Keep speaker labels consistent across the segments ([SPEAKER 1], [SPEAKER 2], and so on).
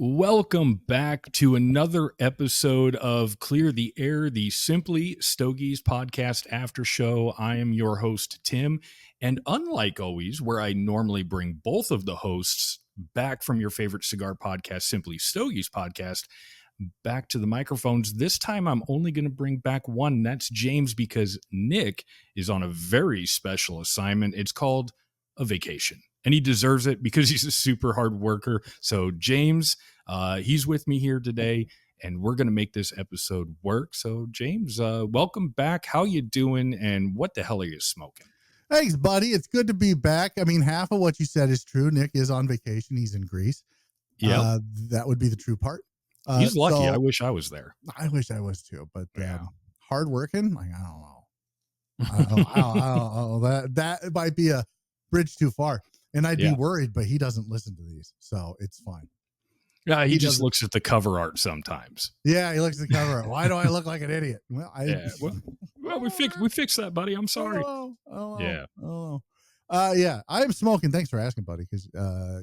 [SPEAKER 1] Welcome back to another episode of Clear the Air, the Simply Stogies Podcast after show. I am your host, Tim, and unlike always, where I normally bring both of the hosts back from your favorite cigar podcast, Simply Stogies Podcast, back to the microphones, this time I'm only going to bring back one, and that's James, because Nick is on a very special assignment. It's called a vacation. And he deserves it because he's a super hard worker. So James, he's with me here today, and we're going to make this episode work. So James, welcome back. How you doing? And what the hell are you smoking?
[SPEAKER 2] Thanks, buddy. It's good to be back. I mean, half of what you said is true. Nick is on vacation. He's in Greece.
[SPEAKER 1] Yeah,
[SPEAKER 2] that would be the true part.
[SPEAKER 1] he's lucky. I wish I was there.
[SPEAKER 2] I wish I was too, but
[SPEAKER 1] Yeah.
[SPEAKER 2] hard working. Like, I don't know. I don't know. That might be a bridge too far. And I'd be worried, but he doesn't listen to these, so it's fine.
[SPEAKER 1] Yeah, he just looks at the cover art sometimes.
[SPEAKER 2] Yeah, he looks at the cover art. Why do I look like an idiot? Well,
[SPEAKER 1] we fixed that, buddy. I'm sorry.
[SPEAKER 2] Yeah, I am smoking. Thanks for asking, buddy, because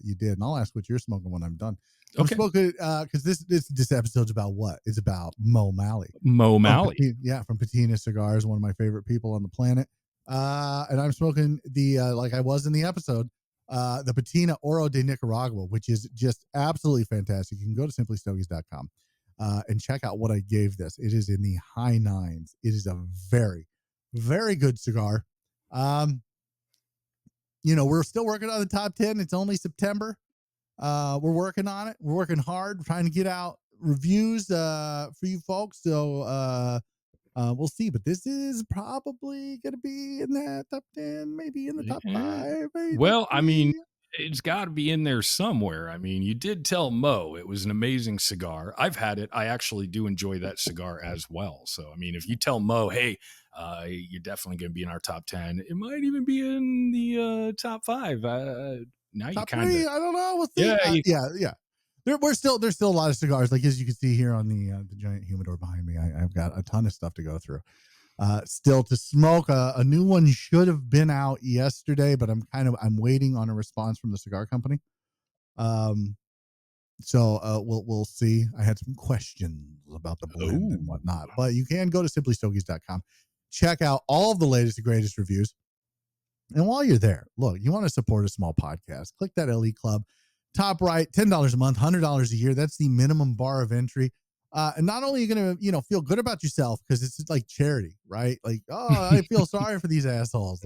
[SPEAKER 2] you did, and I'll ask what you're smoking when I'm done. I'm smoking because this episode's about what? It's about Maali.
[SPEAKER 1] Maali,
[SPEAKER 2] from Patina Cigars, one of my favorite people on the planet. And I'm smoking the like I was in the episode. The Patina Oro De Nicaragua, which is just absolutely fantastic. You can go to simplystogies.com and check out what I gave this. It is in the high nines. It is a very, very good cigar. We're still working on the top 10. It's only September. We're working on it. We're working hard, trying to get out reviews for you folks. So we'll see, but this is probably going to be in that top 10, maybe in the top 5.
[SPEAKER 1] Well, I mean, it's got to be in there somewhere. I mean, you did tell Mo it was an amazing cigar. I've had it. I actually do enjoy that cigar as well. So, I mean, if you tell Mo, hey, you're definitely going to be in our top 10, it might even be in the top 5. Now
[SPEAKER 2] top
[SPEAKER 1] you kind of,
[SPEAKER 2] I don't know. We'll see. Yeah. There's still a lot of cigars, like as you can see here on the giant humidor behind me. I've got a ton of stuff to go through. Still to smoke. A new one should have been out yesterday, but I'm waiting on a response from the cigar company. So we'll see. I had some questions about the blend and whatnot, but you can go to simplystogies.com, check out all of the latest and greatest reviews. And while you're there, look, you want to support a small podcast, click that LE Club. Top right, $10 a month, $100 a year. That's the minimum bar of entry. And not only are you going to, feel good about yourself because it's like charity, right? Like, oh, I feel sorry for these assholes.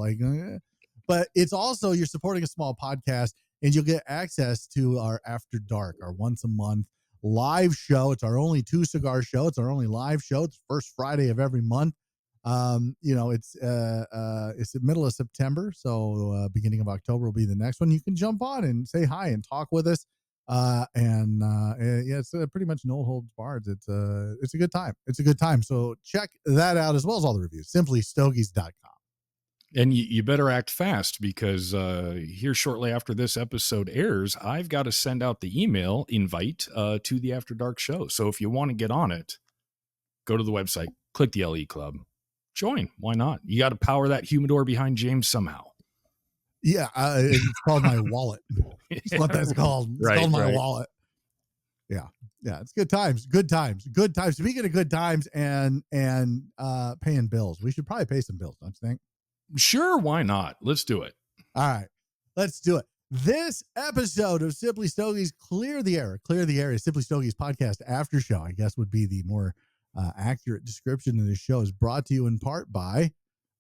[SPEAKER 2] But it's also you're supporting a small podcast, and you'll get access to our After Dark, our once a month live show. It's our only 2-cigar show. It's our only live show. It's first Friday of every month. It's the middle of September, so beginning of October will be the next one. You can jump on and say hi and talk with us. It's pretty much no holds barred. It's a good time. It's a good time. So check that out as well as all the reviews. Simplystogies.com.
[SPEAKER 1] And you better act fast because here shortly after this episode airs, I've got to send out the email invite to the After Dark show. So if you want to get on it, go to the website, click the LE Club. Join. Why not? You got to power that humidor behind James somehow.
[SPEAKER 2] Yeah, it's called my wallet. That's what that's called. It's called my wallet. Yeah, it's good times. Good times. Speaking of good times and paying bills, we should probably pay some bills, don't you think?
[SPEAKER 1] Sure, why not? Let's do it.
[SPEAKER 2] All right, let's do it. This episode of Simply Stogies Clear the Air, Simply Stogies Podcast after show, I guess would be the more accurate description of this show, is brought to you in part by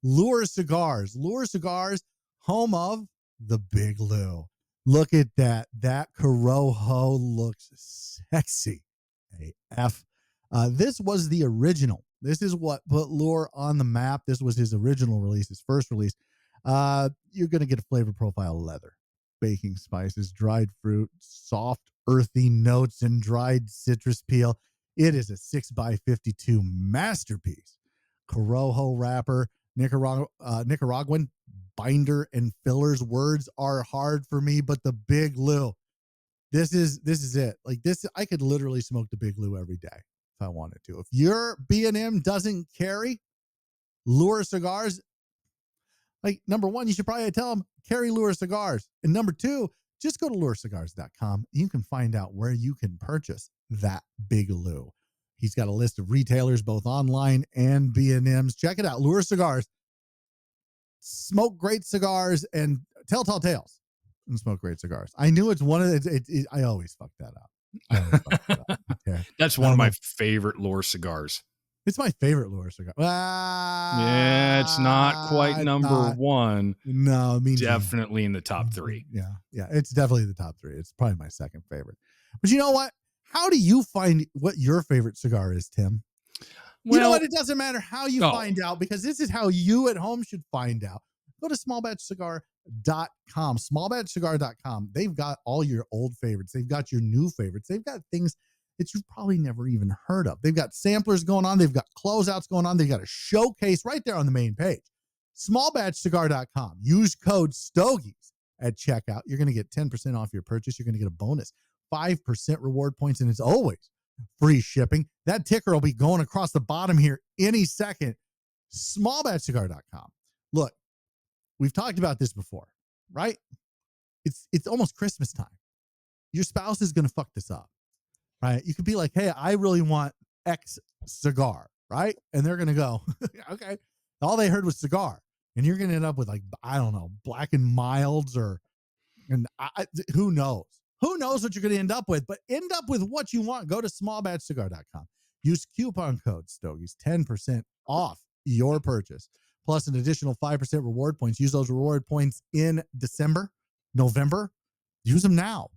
[SPEAKER 2] Lure Cigars. Lure Cigars, home of the Big Lou. Look at that. That Corojo looks sexy AF. This was the original. This is what put Lure on the map. This was his original release, his first release. You're going to get a flavor profile of leather, baking spices, dried fruit, soft, earthy notes, and dried citrus peel. It is a 6x52 masterpiece. Corojo wrapper, Nicaraguan binder and fillers. Words are hard for me, but the Big Lou. This is it. Like this, I could literally smoke the Big Lou every day if I wanted to. If your B&M doesn't carry Lure Cigars, like number one, you should probably tell them carry Lure Cigars, and number two, just go to lurecigars.com. You can find out where you can purchase that Bigaloo. He's got a list of retailers, both online and B&Ms. Check it out. Lure Cigars. Smoke great cigars and tell tall tales and smoke great cigars. I knew it's one of the, I always fuck that up. Okay.
[SPEAKER 1] That's one of my favorite Lure cigars.
[SPEAKER 2] It's my favorite Lure cigar.
[SPEAKER 1] Yeah, it's not quite number one.
[SPEAKER 2] No, it means
[SPEAKER 1] definitely in the top three.
[SPEAKER 2] Yeah, it's definitely the top three. It's probably my second favorite. But you know what? How do you find what your favorite cigar is, Tim? Well, you know what? It doesn't matter how you find out, because this is how you at home should find out. Go to smallbatchcigar.com, smallbatchcigar.com. They've got all your old favorites. They've got your new favorites. They've got things that you've probably never even heard of. They've got samplers going on. They've got closeouts going on. They've got a showcase right there on the main page. Smallbatchcigar.com. Use code STOGIES at checkout. You're going to get 10% off your purchase. You're going to get a bonus 5% reward points, and it's always free shipping. That ticker will be going across the bottom here any second. Smallbatchcigar.com. Look, we've talked about this before, right? It's almost Christmas time. Your spouse is going to fuck this up, right? You could be like, hey, I really want X cigar, right? And they're going to go, okay. All they heard was cigar. And you're going to end up with, like, I don't know, Black and Milds who knows? Who knows what you're going to end up with, but end up with what you want. Go to smallbatchcigar.com. Use coupon code STOGIES, 10% off your purchase, plus an additional 5% reward points. Use those reward points in December, November. Use them now.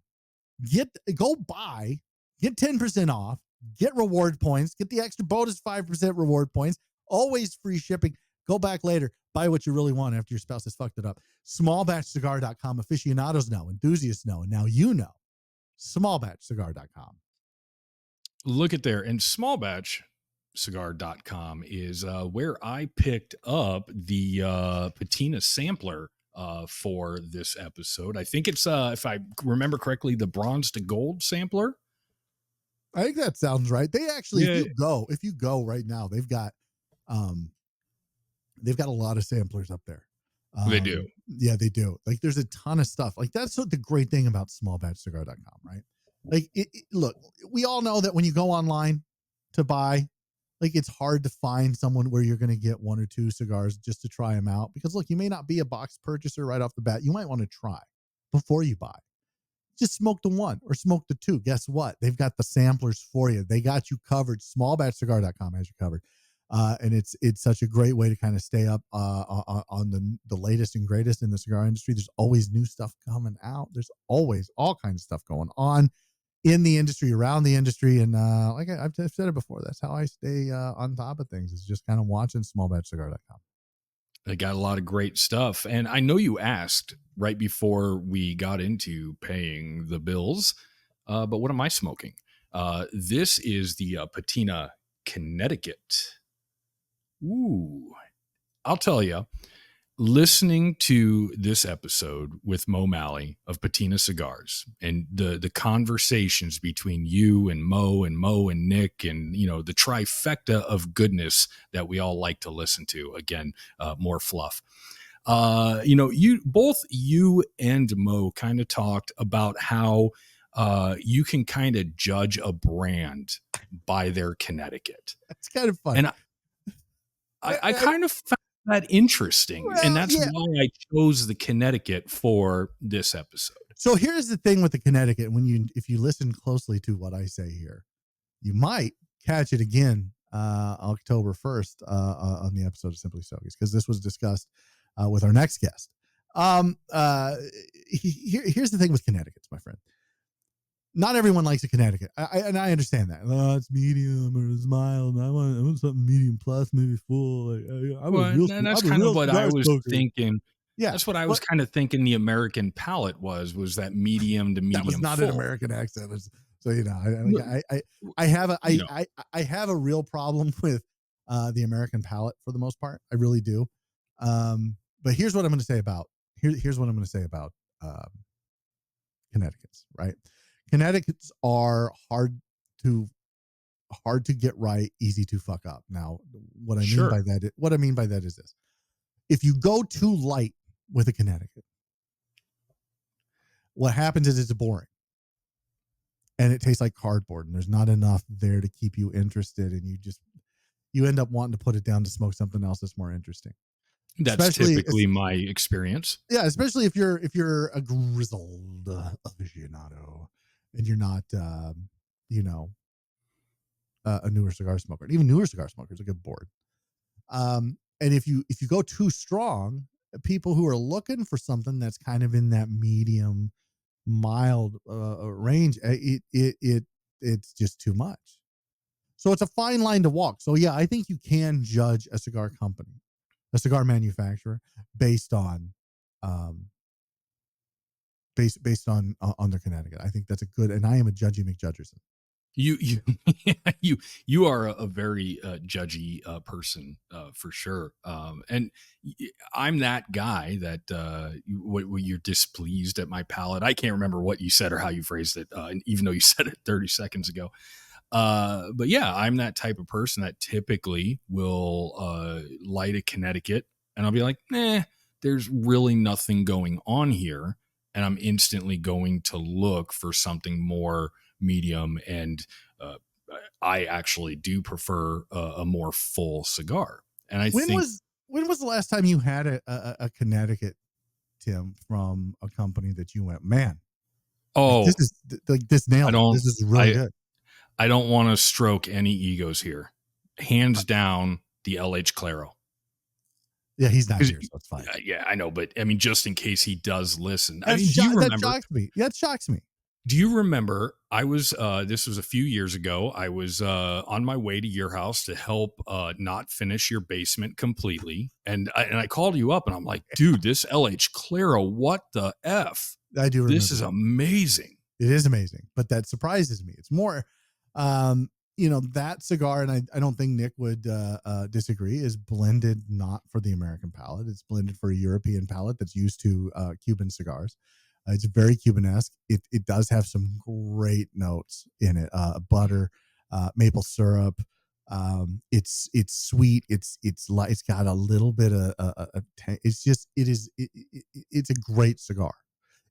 [SPEAKER 2] Go buy, get 10% off, get reward points, get the extra bonus 5% reward points, always free shipping. Go back later, buy what you really want after your spouse has fucked it up. Smallbatchcigar.com. Aficionados know, enthusiasts know, and now you know. Smallbatchcigar.com.
[SPEAKER 1] Look at there. And smallbatchcigar.com is where I picked up the Patina sampler for this episode. I think it's, if I remember correctly, the bronze to gold sampler.
[SPEAKER 2] I think that sounds right. They actually, if you go right now, they've got a lot of samplers up there.
[SPEAKER 1] They do.
[SPEAKER 2] Yeah, they do. Like, there's a ton of stuff. Like, that's what the great thing about smallbatchcigar.com, right? Like, look, we all know that when you go online to buy, like, it's hard to find someone where you're going to get one or two cigars just to try them out. Because, look, you may not be a box purchaser right off the bat. You might want to try before you buy. Just smoke the one or smoke the two. Guess what? They've got the samplers for you. They got you covered. Smallbatchcigar.com has you covered. And it's such a great way to kind of stay up on the latest and greatest in the cigar industry. There's always new stuff coming out. There's always all kinds of stuff going on in the industry, around the industry. And like I've said it before, that's how I stay on top of things, is just kind of watching smallbatchcigar.com.
[SPEAKER 1] They got a lot of great stuff. And I know you asked right before we got into paying the bills, but what am I smoking? This is the Patina Connecticut. Ooh, I'll tell you, listening to this episode with Maali of Patina Cigars and the conversations between you and Mo and Nick and, you know, the trifecta of goodness that we all like to listen to. Again, more fluff. You know, you and Mo kind of talked about how you can kind of judge a brand by their Connecticut.
[SPEAKER 2] That's kind of fun.
[SPEAKER 1] And I kind of found that interesting. Well, and that's why I chose the Connecticut for this episode.
[SPEAKER 2] So here's the thing with the Connecticut. If you listen closely to what I say here, you might catch it again October 1st on the episode of Simply Stogies, because this was discussed with our next guest. Here's the thing with Connecticut's, my friend. Not everyone likes a Connecticut, and I understand that. Oh, it's medium or it's mild. I want something medium plus, maybe full.
[SPEAKER 1] That's kind of what I was thinking.
[SPEAKER 2] Yeah,
[SPEAKER 1] that's what I was kind of thinking. The American palate was that medium to medium. That was
[SPEAKER 2] not
[SPEAKER 1] full.
[SPEAKER 2] An American accent. So you know, I have a real problem with the American palate for the most part. I really do. But here's what I'm going to say about Connecticut's, right? Connecticut's are hard to get right, easy to fuck up. Now, what I mean by that is this: if you go too light with a Connecticut, What happens is it's boring and it tastes like cardboard, and there's not enough there to keep you interested, and you end up wanting to put it down to smoke something else that's more interesting.
[SPEAKER 1] That's
[SPEAKER 2] Especially,
[SPEAKER 1] typically my experience.
[SPEAKER 2] yeah, especially if you're a grizzled aficionado and you're not, you know, a newer cigar smoker. Even newer cigar smokers will get bored. And if you go too strong, people who are looking for something that's kind of in that medium mild range, it's just too much. So it's a fine line to walk. So yeah, I think you can judge a cigar company, a cigar manufacturer, based on based on their Connecticut. I think that's a good, and I am a judgy McJudgerson.
[SPEAKER 1] You you are a very judgy person for sure, and I'm that guy that you're displeased at my palate. I can't remember what you said or how you phrased it, even though you said it 30 seconds ago. But yeah, I'm that type of person that typically will light a Connecticut, and I'll be like, nah, there's really nothing going on here, and I'm instantly going to look for something more medium, and uh, I actually do prefer a more full cigar. And I
[SPEAKER 2] When
[SPEAKER 1] think,
[SPEAKER 2] was the last time you had a Connecticut, Tim, from a company that you went, man, like
[SPEAKER 1] oh,
[SPEAKER 2] this is like this
[SPEAKER 1] I
[SPEAKER 2] nailed it.
[SPEAKER 1] don't,
[SPEAKER 2] This is really
[SPEAKER 1] I
[SPEAKER 2] good.
[SPEAKER 1] I don't want to stroke any egos here. Hands down, the LH Claro.
[SPEAKER 2] Yeah, he's not
[SPEAKER 1] 'Cause,
[SPEAKER 2] here, so it's fine.
[SPEAKER 1] yeah, I know, but I mean, just in case he does listen. I mean, do you
[SPEAKER 2] That
[SPEAKER 1] remember?
[SPEAKER 2] shocks me. Yeah, it shocks me.
[SPEAKER 1] Do you remember? I was this was a few years ago. I was on my way to your house to help not finish your basement completely, and I called you up, and I'm like, dude, this LH Claro, what the f?
[SPEAKER 2] I do
[SPEAKER 1] This
[SPEAKER 2] remember
[SPEAKER 1] is
[SPEAKER 2] that.
[SPEAKER 1] amazing.
[SPEAKER 2] It is amazing, but that surprises me. It's more, that cigar, and I don't think Nick would disagree, is blended not for the American palate. It's blended for a European palate that's used to Cuban cigars. It's very Cuban-esque. It does have some great notes in it. Butter, maple syrup. It's sweet. It's got a little bit of it's just it's a great cigar.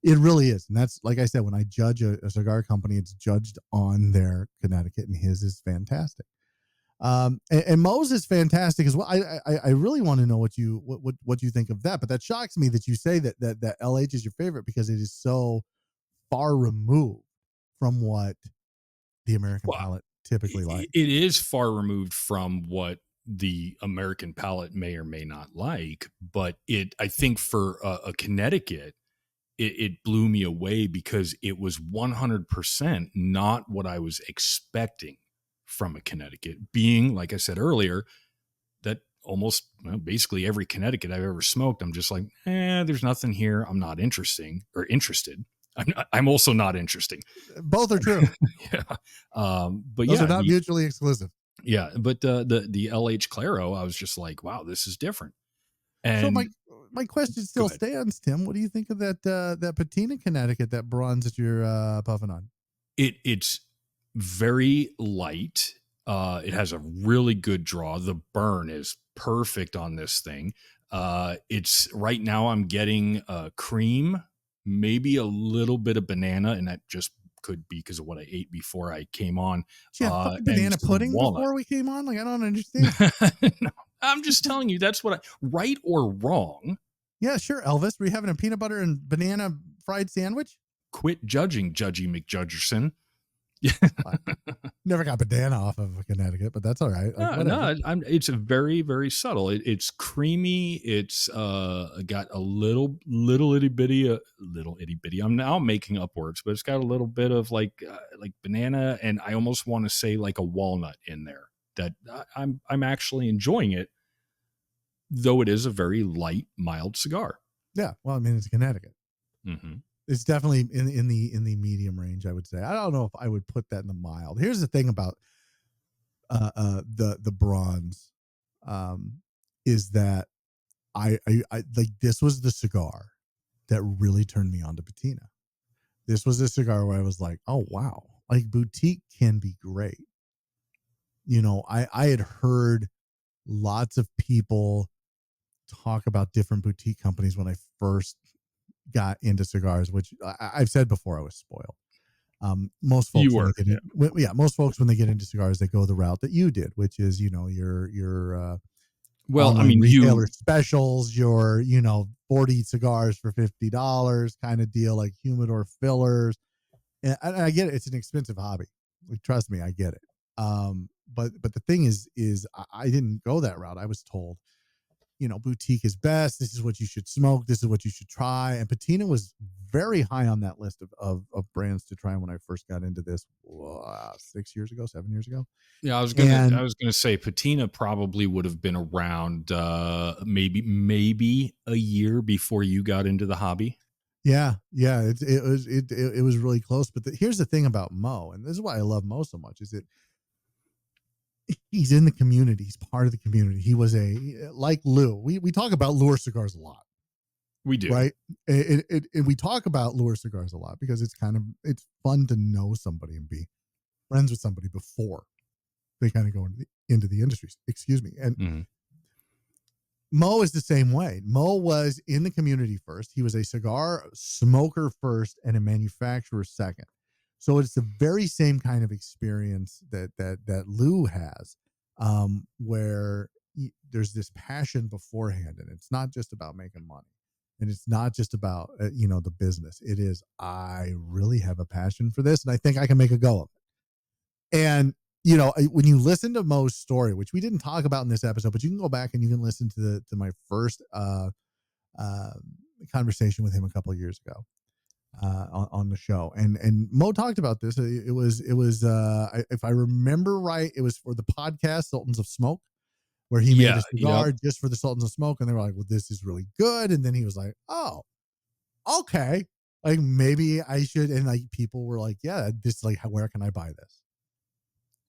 [SPEAKER 2] It really is. And that's, like I said, when I judge a cigar company, it's judged on their Connecticut, and his is fantastic. And Moe's is fantastic as well. I really want to know what you think of that. But that shocks me that you say that LH is your favorite, because it is so far removed from what the American
[SPEAKER 1] Well,
[SPEAKER 2] palate typically likes.
[SPEAKER 1] it is far removed from what the American palate may or may not like, but I think for a Connecticut, it blew me away because it was 100% not what I was expecting from a Connecticut, being, like I said earlier, that almost basically every Connecticut I've ever smoked, I'm just like, there's nothing here. I'm not interested. I'm also not interesting.
[SPEAKER 2] Both are true.
[SPEAKER 1] Yeah. But
[SPEAKER 2] Those
[SPEAKER 1] yeah,
[SPEAKER 2] are not mutually exclusive.
[SPEAKER 1] yeah, but the LH Claro, I was just like, wow, this is different.
[SPEAKER 2] So
[SPEAKER 1] And
[SPEAKER 2] my question
[SPEAKER 1] go
[SPEAKER 2] still
[SPEAKER 1] ahead.
[SPEAKER 2] stands, Tim. What do you think of that Patina Connecticut, that bronze that you're puffing on?
[SPEAKER 1] It's very light. It has a really good draw. The burn is perfect on this thing. It's right now I'm getting cream, maybe a little bit of banana, and that just could be because of what I ate before I came on.
[SPEAKER 2] She had fucking
[SPEAKER 1] And
[SPEAKER 2] banana
[SPEAKER 1] some
[SPEAKER 2] pudding
[SPEAKER 1] walnut.
[SPEAKER 2] before we came on. Like, I don't understand.
[SPEAKER 1] No, I'm just telling you that's what right or wrong.
[SPEAKER 2] Yeah, sure, Elvis. Were you having a peanut butter and banana fried sandwich?
[SPEAKER 1] Quit judging, Judgy McJudgerson.
[SPEAKER 2] Never got banana off of Connecticut, but that's all right. Like,
[SPEAKER 1] No, it's a very, very subtle. It's creamy. It's got a little itty bitty. I'm now making up words, but it's got a little bit of like banana, and I almost want to say like a walnut in there. That I'm actually enjoying it, though it is a very light, mild cigar.
[SPEAKER 2] Yeah, well, I mean, it's Connecticut.
[SPEAKER 1] Mm-hmm.
[SPEAKER 2] It's definitely in the medium range, I would say. I don't know if I would put that in the mild. Here's the thing about the bronze, is that I like, this was the cigar that really turned me on to Patina. This was a cigar where I was like, oh wow, like boutique can be great. I had heard lots of people talk about different boutique companies when I first got into cigars, which I've said before, I was spoiled. Most folks
[SPEAKER 1] You
[SPEAKER 2] when
[SPEAKER 1] were,
[SPEAKER 2] they get in, most folks when they get into cigars, they go the route that you did, which is your
[SPEAKER 1] well, I
[SPEAKER 2] online
[SPEAKER 1] mean,
[SPEAKER 2] retailer specials, your 40 cigars for $50 kind of deal, like humidor fillers. And I get it; it's an expensive hobby. Like, trust me, I get it. But the thing is I didn't go that route. I was told, boutique is best. This is what you should smoke. This is what you should try. And Patina was very high on that list of brands to try when I first got into this 6 years ago, 7 years ago.
[SPEAKER 1] yeah, I
[SPEAKER 2] And
[SPEAKER 1] was gonna say Patina probably would have been around maybe a year before you got into the hobby.
[SPEAKER 2] yeah, it was really close. But here's the thing about Mo, and this is why I love Mo so much, is that he's in the community. He's part of the community. He was like Lou. We talk about lure cigars a lot.
[SPEAKER 1] We do.
[SPEAKER 2] Right. And we talk about lure cigars a lot because it's fun to know somebody and be friends with somebody before they kind of go into the industry. Excuse me. And Mo is the same way. Mo was in the community first. He was a cigar smoker first and a manufacturer second. So it's the very same kind of experience that Lou has, where there's this passion beforehand, and it's not just about making money. And it's not just about, the business. It is, I really have a passion for this, and I think I can make a go of it. And, when you listen to Mo's story, which we didn't talk about in this episode, but you can go back and you can listen to my first conversation with him a couple of years ago on the show. And Mo talked about this. It was if I remember right, it was for the podcast Sultans of Smoke, where he made a cigar just for the Sultans of Smoke. And they were like, well, this is really good. And then he was like, oh, okay. Like, maybe I should. And like, people were like, yeah, this, like, where can I buy this?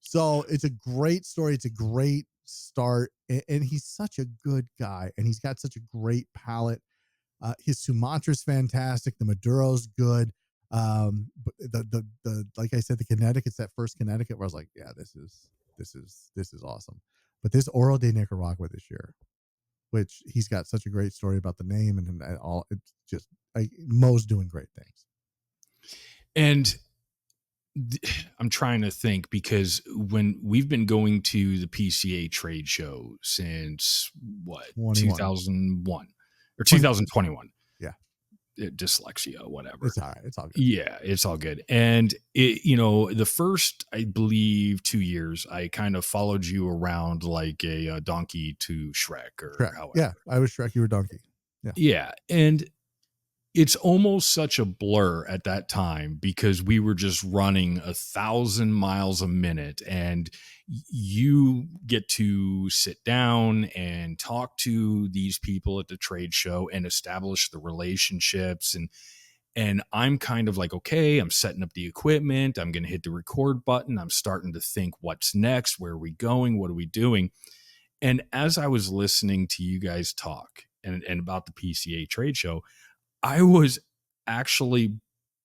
[SPEAKER 2] So it's a great story. It's a great start. And he's such a good guy. And he's got such a great palate. His Sumatra's fantastic. The Maduro's good. But the like I said, the Connecticut's that first Connecticut where I was like, yeah, this is awesome. But this Oro De Nicaragua this year, which he's got such a great story about the name and all, it's just Mo's doing great things.
[SPEAKER 1] And I'm trying to think, because when we've been going to the PCA Trade show since 2001 or 2021.
[SPEAKER 2] Yeah.
[SPEAKER 1] Dyslexia, whatever.
[SPEAKER 2] It's all right. It's all good.
[SPEAKER 1] Yeah, it's all good. And the first, I believe, 2 years, I kind of followed you around like a donkey to Shrek or however.
[SPEAKER 2] Yeah, I was Shrek. You were donkey. Yeah.
[SPEAKER 1] Yeah. And it's almost such a blur at that time because we were just running 1,000 miles a minute, and you get to sit down and talk to these people at the trade show and establish the relationships. And I'm kind of like, okay, I'm setting up the equipment. I'm going to hit the record button. I'm starting to think, what's next? Where are we going? What are we doing? And as I was listening to you guys talk and about the PCA trade show, I was actually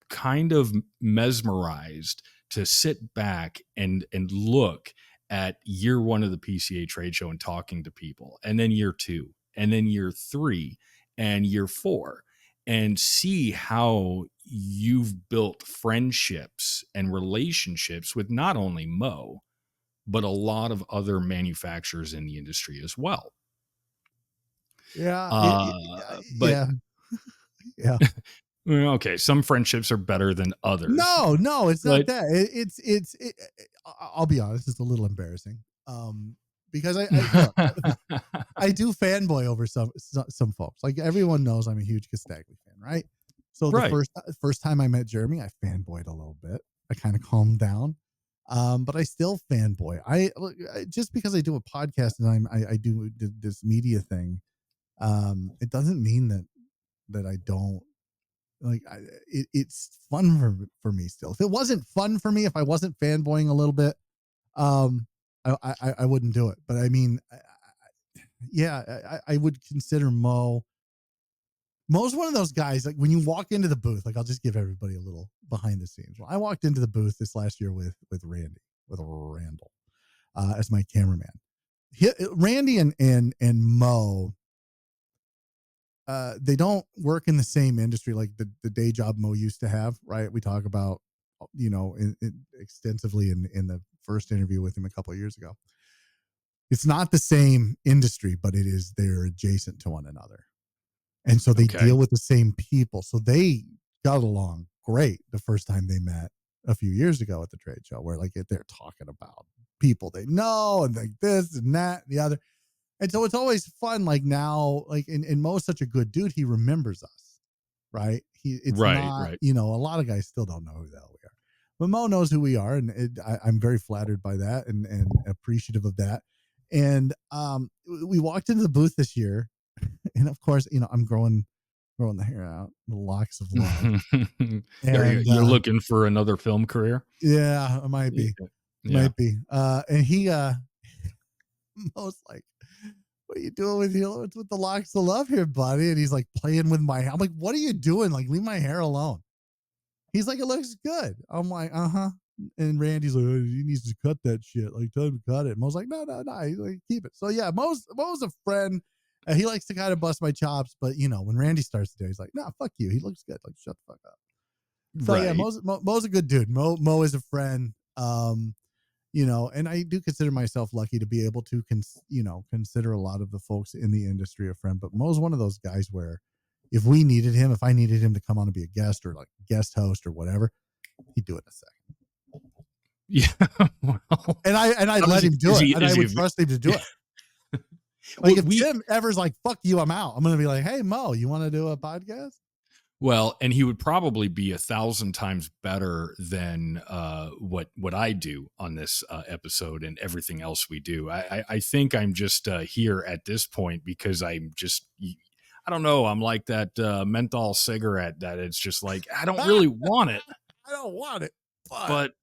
[SPEAKER 1] kind of mesmerized to sit back and look at year one of the PCA trade show and talking to people, and then year two, and then year three, and year four, and see how you've built friendships and relationships with not only Mo, but a lot of other manufacturers in the industry as well.
[SPEAKER 2] Yeah.
[SPEAKER 1] But
[SPEAKER 2] yeah.
[SPEAKER 1] Okay, some friendships are better than others.
[SPEAKER 2] No, it's not that. I'll be honest, it's a little embarrassing. Because I do fanboy over some folks. Like, everyone knows I'm a huge Castagli fan, right? So the first time I met Jeremy, I fanboyed a little bit. I kind of calmed down. But I still fanboy. Just because I do a podcast and I do this media thing, it doesn't mean that I don't. Like, it's fun for me still. If it wasn't fun for me, if I wasn't fanboying a little bit, I wouldn't do it. But I mean, I would consider Mo. Mo's one of those guys, like, when you walk into the booth, like, I'll just give everybody a little behind the scenes. Well, I walked into the booth this last year with Randall as my cameraman. Randy and Mo, they don't work in the same industry like the day job Mo used to have, right? We talk about, extensively in the first interview with him a couple of years ago. It's not the same industry, but they're adjacent to one another. And so they deal with the same people. So they got along great the first time they met a few years ago at the trade show, where like they're talking about people they know and like this and that and the other. And so it's always fun. Like now, like and Mo's such a good dude. He remembers us, right? It's not, a lot of guys still don't know who the hell we are, but Mo knows who we are. And I'm very flattered by that and appreciative of that. And we walked into the booth this year, and of course, I'm growing the hair out, the locks of love. And
[SPEAKER 1] you're looking for another film career?
[SPEAKER 2] Yeah, it might be. Might be. And he Mo's like, what are you doing with the locks of love here, buddy? And he's like playing with my hair. I'm like, what are you doing? Like, leave my hair alone. He's like, it looks good. I'm like, uh-huh. And Randy's like, oh, he needs to cut that shit. Like, tell him to cut it. Mo's like, no. He's like, keep it. So yeah, Mo's a friend. He likes to kind of bust my chops, but when Randy starts to do, he's like, nah, fuck you. He looks good. Like, shut the fuck up. So yeah, Mo's a good dude. Mo is a friend. And I do consider myself lucky to be able to consider a lot of the folks in the industry a friend. But Mo's one of those guys where if I needed him to come on and be a guest or like guest host or whatever, he'd do it in a second.
[SPEAKER 1] Yeah. Well,
[SPEAKER 2] and I let him do it. And I would trust him to do it. Like if Tim ever's like, fuck you, I'm out. I'm going to be like, hey, Mo, you want to do a podcast?
[SPEAKER 1] Well, and he would probably be 1,000 times better than what I do on this episode and everything else we do. I think I'm just here at this point because I'm just, I don't know. I'm like that menthol cigarette that it's just like, I don't really want it.
[SPEAKER 2] I don't want it.
[SPEAKER 1] But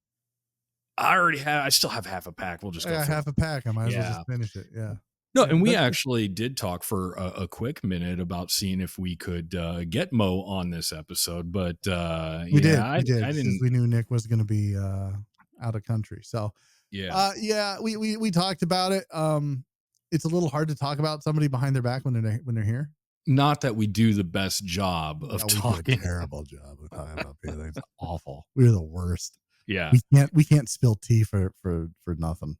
[SPEAKER 1] I still have half a pack. We'll just go for
[SPEAKER 2] half a pack. I might as well just finish it. Yeah.
[SPEAKER 1] No, and we actually did talk for a quick minute about seeing if we could get Mo on this episode, but
[SPEAKER 2] we did. I didn't. We knew Nick was going to be out of country, so we talked about it. It's a little hard to talk about somebody behind their back when they're here.
[SPEAKER 1] Not that we do the best job of talking.
[SPEAKER 2] We do a terrible job of talking about feelings. It's awful. We're the worst.
[SPEAKER 1] Yeah,
[SPEAKER 2] we can't spill tea for nothing.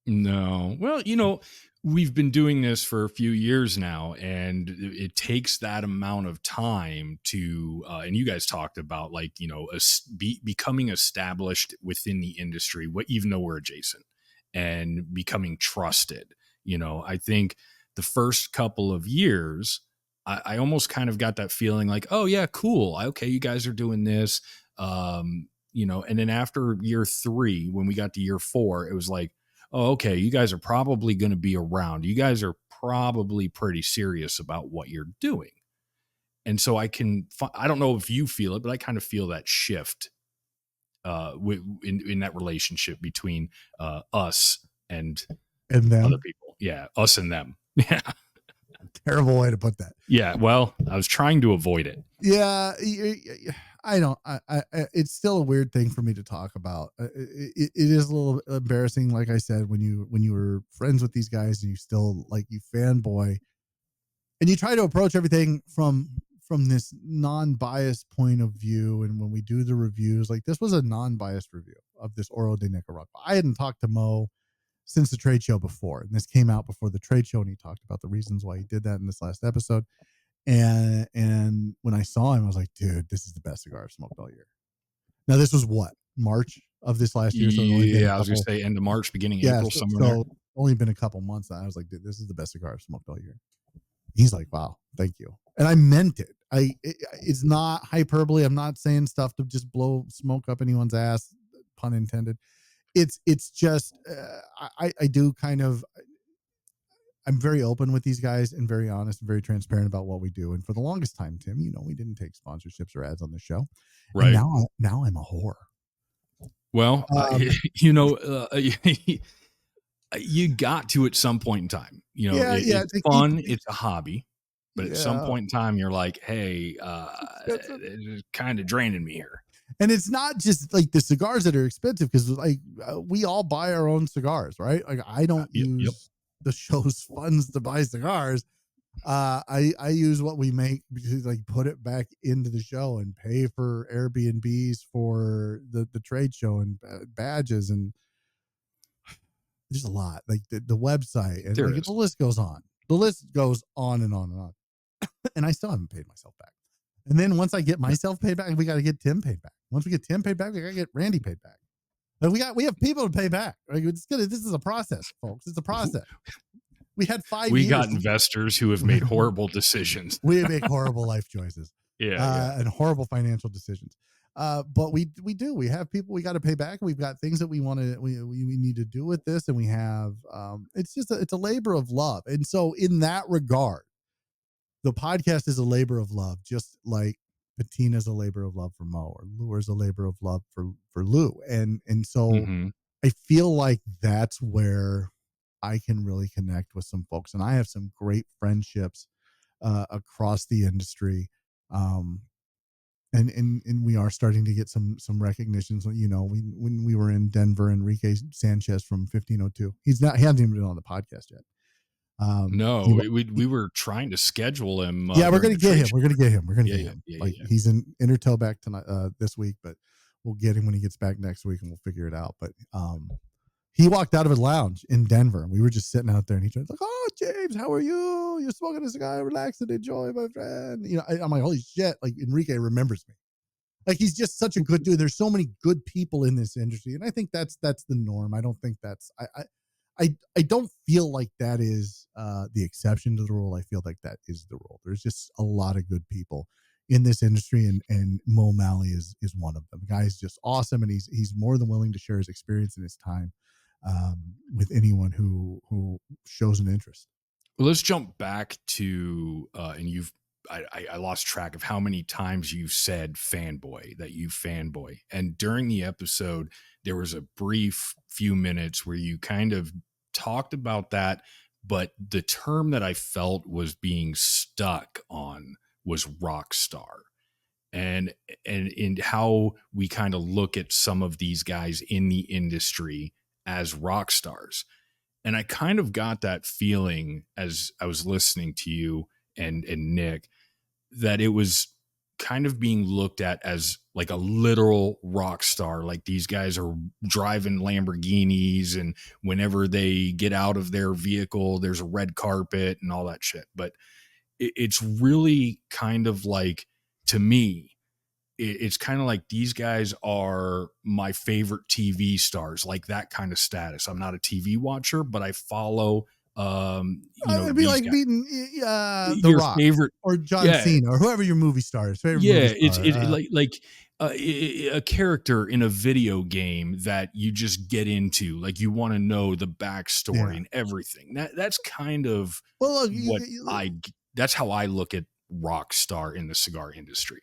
[SPEAKER 1] No. Well, we've been doing this for a few years now, and it takes that amount of time to, and you guys talked about like, becoming established within the industry, even though we're adjacent, and becoming trusted. I think the first couple of years, I almost kind of got that feeling like, oh yeah, cool. Okay. You guys are doing this, and then after year 3, when we got to year 4, it was like, oh, okay, you guys are probably going to be around. You guys are probably pretty serious about what you're doing. And so I don't know if you feel it, but I kind of feel that shift in that relationship between us and
[SPEAKER 2] them.
[SPEAKER 1] Other people. Yeah, us and them. Yeah.
[SPEAKER 2] Terrible way to put that.
[SPEAKER 1] Yeah, well, I was trying to avoid it.
[SPEAKER 2] Yeah, I don't. It's still a weird thing for me to talk about. It is a little embarrassing, like I said, when you were friends with these guys and you still you fanboy, and you try to approach everything from this non-biased point of view. And when we do the reviews, like this was a non-biased review of this Oro De Nicaragua. I hadn't talked to Mo since the trade show before, and this came out before the trade show, and he talked about the reasons why he did that in this last episode. And when I saw him, I was like, dude, this is the best cigar I've smoked all year. Now, this was what, March of this last year? So
[SPEAKER 1] I was going to say end of March, beginning April, somewhere.
[SPEAKER 2] So only been a couple months. I was like, dude, this is the best cigar I've smoked all year. He's like, wow, thank you. And I meant it. It's not hyperbole. I'm not saying stuff to just blow smoke up anyone's ass, pun intended. It's just, I do kind of, I'm very open with these guys and very honest and very transparent about what we do. And for the longest time, Tim, we didn't take sponsorships or ads on the show.
[SPEAKER 1] Right.
[SPEAKER 2] And now I'm a whore.
[SPEAKER 1] Well, you got to at some point in time, it's fun. It's a hobby, but at some point in time, you're like, hey, it's kind of draining me here.
[SPEAKER 2] And it's not just like the cigars that are expensive, because we all buy our own cigars, right? Like I don't use the show's funds to buy cigars. I use what we make to like put it back into the show and pay for Airbnbs for the trade show and badges, and there's a lot like the website, and
[SPEAKER 1] There
[SPEAKER 2] like
[SPEAKER 1] is.
[SPEAKER 2] the list goes on. The list goes on and on and on. And I still haven't paid myself back. And then once I get myself paid back, we got to get Tim paid back. Once we get Tim paid back, we got to get Randy paid back. And we have people to pay back. Right? This is a process, folks. It's a process. We had 5
[SPEAKER 1] We
[SPEAKER 2] years.
[SPEAKER 1] got investors who have made horrible decisions.
[SPEAKER 2] We make horrible life choices.
[SPEAKER 1] Yeah.
[SPEAKER 2] And horrible financial decisions. But we do. We have people we got to pay back. We've got things that we want to we need to do with this, and we have it's a labor of love. And so in that regard, the podcast is a labor of love, just like Patina is a labor of love for Mo, or Lure is a labor of love for Lou. And so
[SPEAKER 1] Mm-hmm.
[SPEAKER 2] I feel like that's where I can really connect with some folks, and I have some great friendships across the industry. And we are starting to get some recognitions. You know, when we were in Denver, Enrique Sanchez from 1502, he hasn't even been on the podcast yet.
[SPEAKER 1] No, we were trying to schedule him.
[SPEAKER 2] Yeah, we're
[SPEAKER 1] during
[SPEAKER 2] gonna
[SPEAKER 1] the
[SPEAKER 2] get
[SPEAKER 1] trade
[SPEAKER 2] him.
[SPEAKER 1] show.
[SPEAKER 2] We're gonna get him. We're gonna
[SPEAKER 1] Yeah,
[SPEAKER 2] get him.
[SPEAKER 1] yeah,
[SPEAKER 2] Like
[SPEAKER 1] yeah.
[SPEAKER 2] he's in Intertobac tonight, this week, but we'll get him when he gets back next week, and we'll figure it out. But he walked out of his lounge in Denver, and we were just sitting out there, and he's like, "Oh, James, how are you? You're smoking a cigar, relax and enjoy, my friend." You know, I'm like, "Holy shit!" Like Enrique remembers me. Like he's just such a good dude. There's so many good people in this industry, and I think that's the norm. I don't think that's I don't feel like that is the exception to the rule. I feel like that is the rule. There's just a lot of good people in this industry, and Mo Maali is one of them. The guy's just awesome, and he's more than willing to share his experience and his time with anyone who shows an interest.
[SPEAKER 1] Well, let's jump back to and I lost track of how many times you've said fanboy, that you fanboy. And during the episode, there was a brief few minutes where you kind of talked about that, but the term that I felt was being stuck on was rock star. And how we kind of look at some of these guys in the industry as rock stars. And I kind of got that feeling as I was listening to you and Nick, that it was kind of being looked at as like a literal rock star. Like these guys are driving Lamborghinis, and whenever they get out of their vehicle, there's a red carpet and all that shit. But it's really kind of like, to me, it's kind of like these guys are my favorite TV stars, like that kind of status. I'm not a TV watcher, but I follow,
[SPEAKER 2] It'd be
[SPEAKER 1] these
[SPEAKER 2] like
[SPEAKER 1] guys.
[SPEAKER 2] beating The
[SPEAKER 1] Your
[SPEAKER 2] Rock
[SPEAKER 1] favorite,
[SPEAKER 2] or John
[SPEAKER 1] yeah,
[SPEAKER 2] Cena or whoever your movie star is. Favorite
[SPEAKER 1] yeah.
[SPEAKER 2] movie star.
[SPEAKER 1] Like a character in a video game that you just get into, like you want to know the backstory and everything. That's kind of that's how I look at rock star in the cigar industry.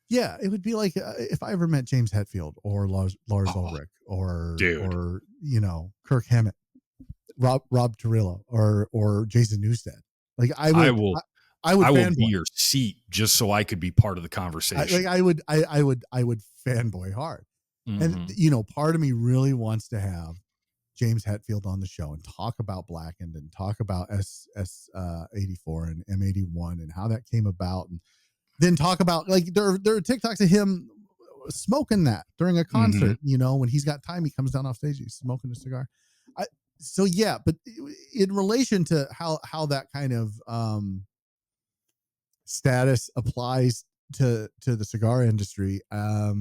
[SPEAKER 2] Yeah, it would be like if I ever met James Hetfield or Lars Ulrich or Kirk Hammett, Rob Torillo or Jason Newsted. Like I would
[SPEAKER 1] I will be your seat just so I could be part of the conversation.
[SPEAKER 2] I would fanboy hard. Mm-hmm. And part of me really wants to have James Hetfield on the show and talk about Blackened and talk about S84 and M81 and how that came about, and then talk about like there are TikToks of him smoking that during a concert. Mm-hmm. When he's got time, he comes down off stage, he's smoking a cigar. But in relation to how that kind of status applies to the cigar industry, I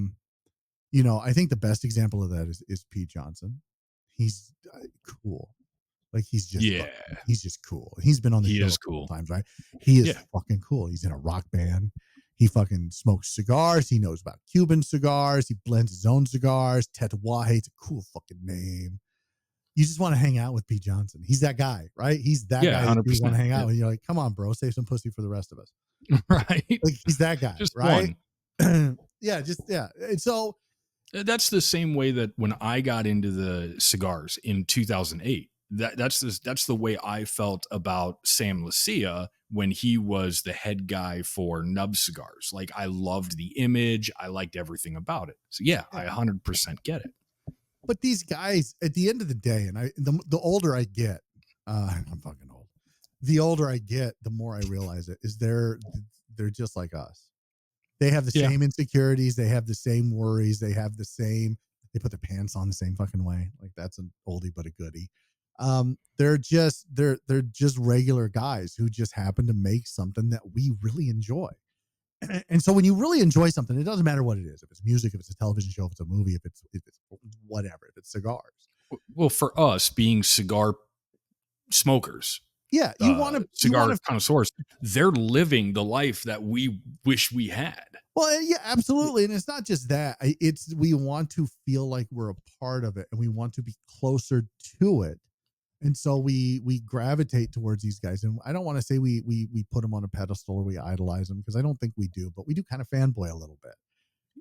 [SPEAKER 2] think the best example of that is Pete Johnson. He's cool. Like he's just cool. He's been on the show a couple times, right? He is fucking cool. He's in a rock band. He fucking smokes cigars. He knows about Cuban cigars. He blends his own cigars. Tatuaje, it's a cool fucking name. You just want to hang out with Pete Johnson. He's that guy, right? He's that guy that you want to hang out with. You're like, come on, bro, save some pussy for the rest of us.
[SPEAKER 1] Right.
[SPEAKER 2] Like he's that guy, just right? And so
[SPEAKER 1] that's the same way that when I got into the cigars in 2008, that's the way I felt about Sam Lucia when he was the head guy for Nub Cigars. Like I loved the image. I liked everything about it. So I 100% get it.
[SPEAKER 2] But these guys, at the end of the day, and the older I get, I'm fucking old. the older I get, the more I realize it is they're just like us. They have the same insecurities. They have the same worries. They put their pants on the same fucking way. Like that's an oldie, but a goodie. They're just regular guys who just happen to make something that we really enjoy. And so when you really enjoy something, it doesn't matter what it is. If it's music, if it's a television show, if it's a movie, if it's whatever, if it's cigars.
[SPEAKER 1] Well, for us being cigar smokers,
[SPEAKER 2] you want to
[SPEAKER 1] cigar connoisseurs, they're living the life that we wish we had.
[SPEAKER 2] Well, yeah, absolutely. And it's not just that. We want to feel like we're a part of it and we want to be closer to it. And so we gravitate towards these guys. And I don't want to say we put them on a pedestal or we idolize them, because I don't think we do, but we do kind of fanboy a little bit.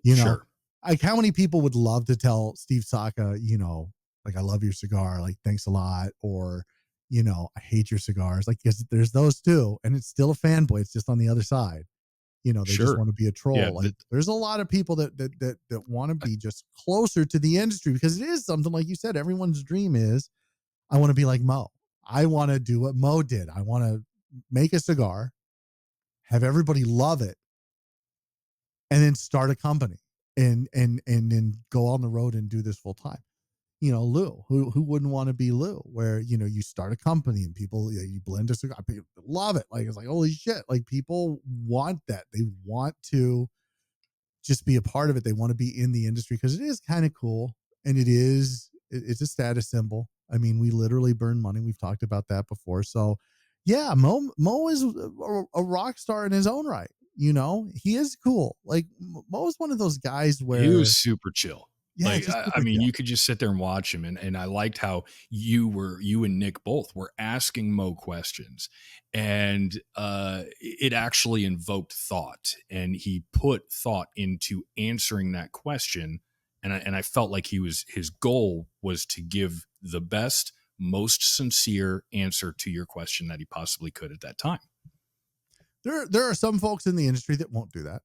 [SPEAKER 2] You know,
[SPEAKER 1] sure.
[SPEAKER 2] Like how many people would love to tell Steve Saka, like, I love your cigar, like, thanks a lot, or, I hate your cigars. Like, there's those too. And it's still a fanboy. It's just on the other side. They just want to be a troll.
[SPEAKER 1] Yeah,
[SPEAKER 2] like there's a lot of people that want to be just closer to the industry, because it is something, like you said, everyone's dream is, I want to be like Mo. I want to do what Mo did. I want to make a cigar, have everybody love it, and then start a company and then go on the road and do this full time. Lou, who wouldn't want to be Lou, where, you start a company and people, you blend a cigar, people love it. Like, it's like, holy shit. Like, people want that. They want to just be a part of it. They want to be in the industry because it is kind of cool. And it's a status symbol. I mean, we literally burn money. We've talked about that before. So yeah, Mo is a rock star in his own right. He is cool. Like, Mo is one of those guys where
[SPEAKER 1] he was super chill.
[SPEAKER 2] Yeah,
[SPEAKER 1] like, I mean, you could just sit there and watch him. And I liked how you and Nick both were asking Mo questions, and it actually invoked thought, and he put thought into answering that question. And I felt like his goal was to give the best, most sincere answer to your question that he possibly could at that time.
[SPEAKER 2] There are some folks in the industry that won't do that.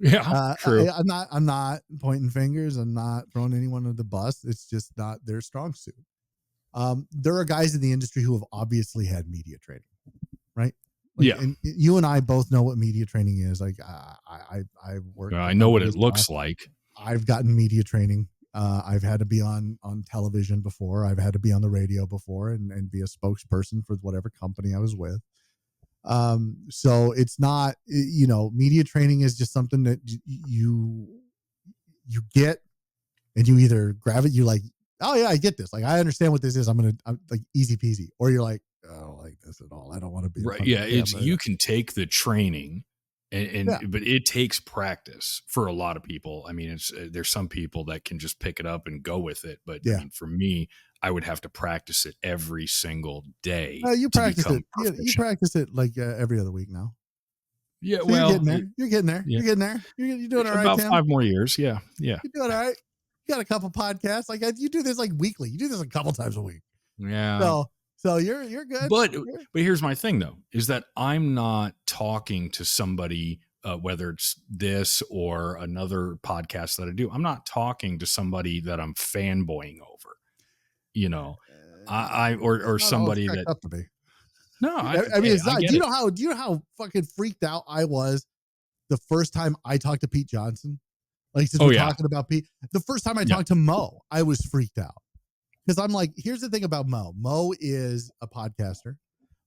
[SPEAKER 1] Yeah, true.
[SPEAKER 2] I'm not pointing fingers. I'm not throwing anyone under the bus. It's just not their strong suit. There are guys in the industry who have obviously had media training, right? Like,
[SPEAKER 1] yeah.
[SPEAKER 2] And you and I both know what media training is. Like, I work.
[SPEAKER 1] I know what it looks like.
[SPEAKER 2] I've gotten media training. I've had to be on television before. I've had to be on the radio before and be a spokesperson for whatever company I was with. So it's not, media training is just something that you get, and you either grab it, you like, oh yeah, I get this. Like, I understand what this is. I'm like, easy peasy. Or you're like, I don't like this at all. I don't want to be
[SPEAKER 1] right. Yeah. You can take the training but it takes practice for a lot of people. I mean, there's some people that can just pick it up and go with it. But I mean, for me, I would have to practice it every single day.
[SPEAKER 2] You practice it. You practice it like every other week now.
[SPEAKER 1] Yeah,
[SPEAKER 2] so
[SPEAKER 1] well,
[SPEAKER 2] you're getting there. Yeah. You're getting there. You're doing all right.
[SPEAKER 1] About
[SPEAKER 2] Tim.
[SPEAKER 1] 5 more years. Yeah.
[SPEAKER 2] You're doing all right. You got a couple podcasts. Like, you do this like weekly. You do this a couple times a week.
[SPEAKER 1] Yeah.
[SPEAKER 2] So you're good.
[SPEAKER 1] But here's my thing though, is that I'm not talking to somebody, whether it's this or another podcast that I do. I'm not talking to somebody that I'm fanboying over. Or somebody that
[SPEAKER 2] up to be.
[SPEAKER 1] No,
[SPEAKER 2] I mean, it's not. Do you know how fucking freaked out I was the first time I talked to Pete Johnson? Like, since we're talking about Pete, the first time I talked to Mo, I was freaked out. Because I'm like, here's the thing about Mo. Mo is a podcaster.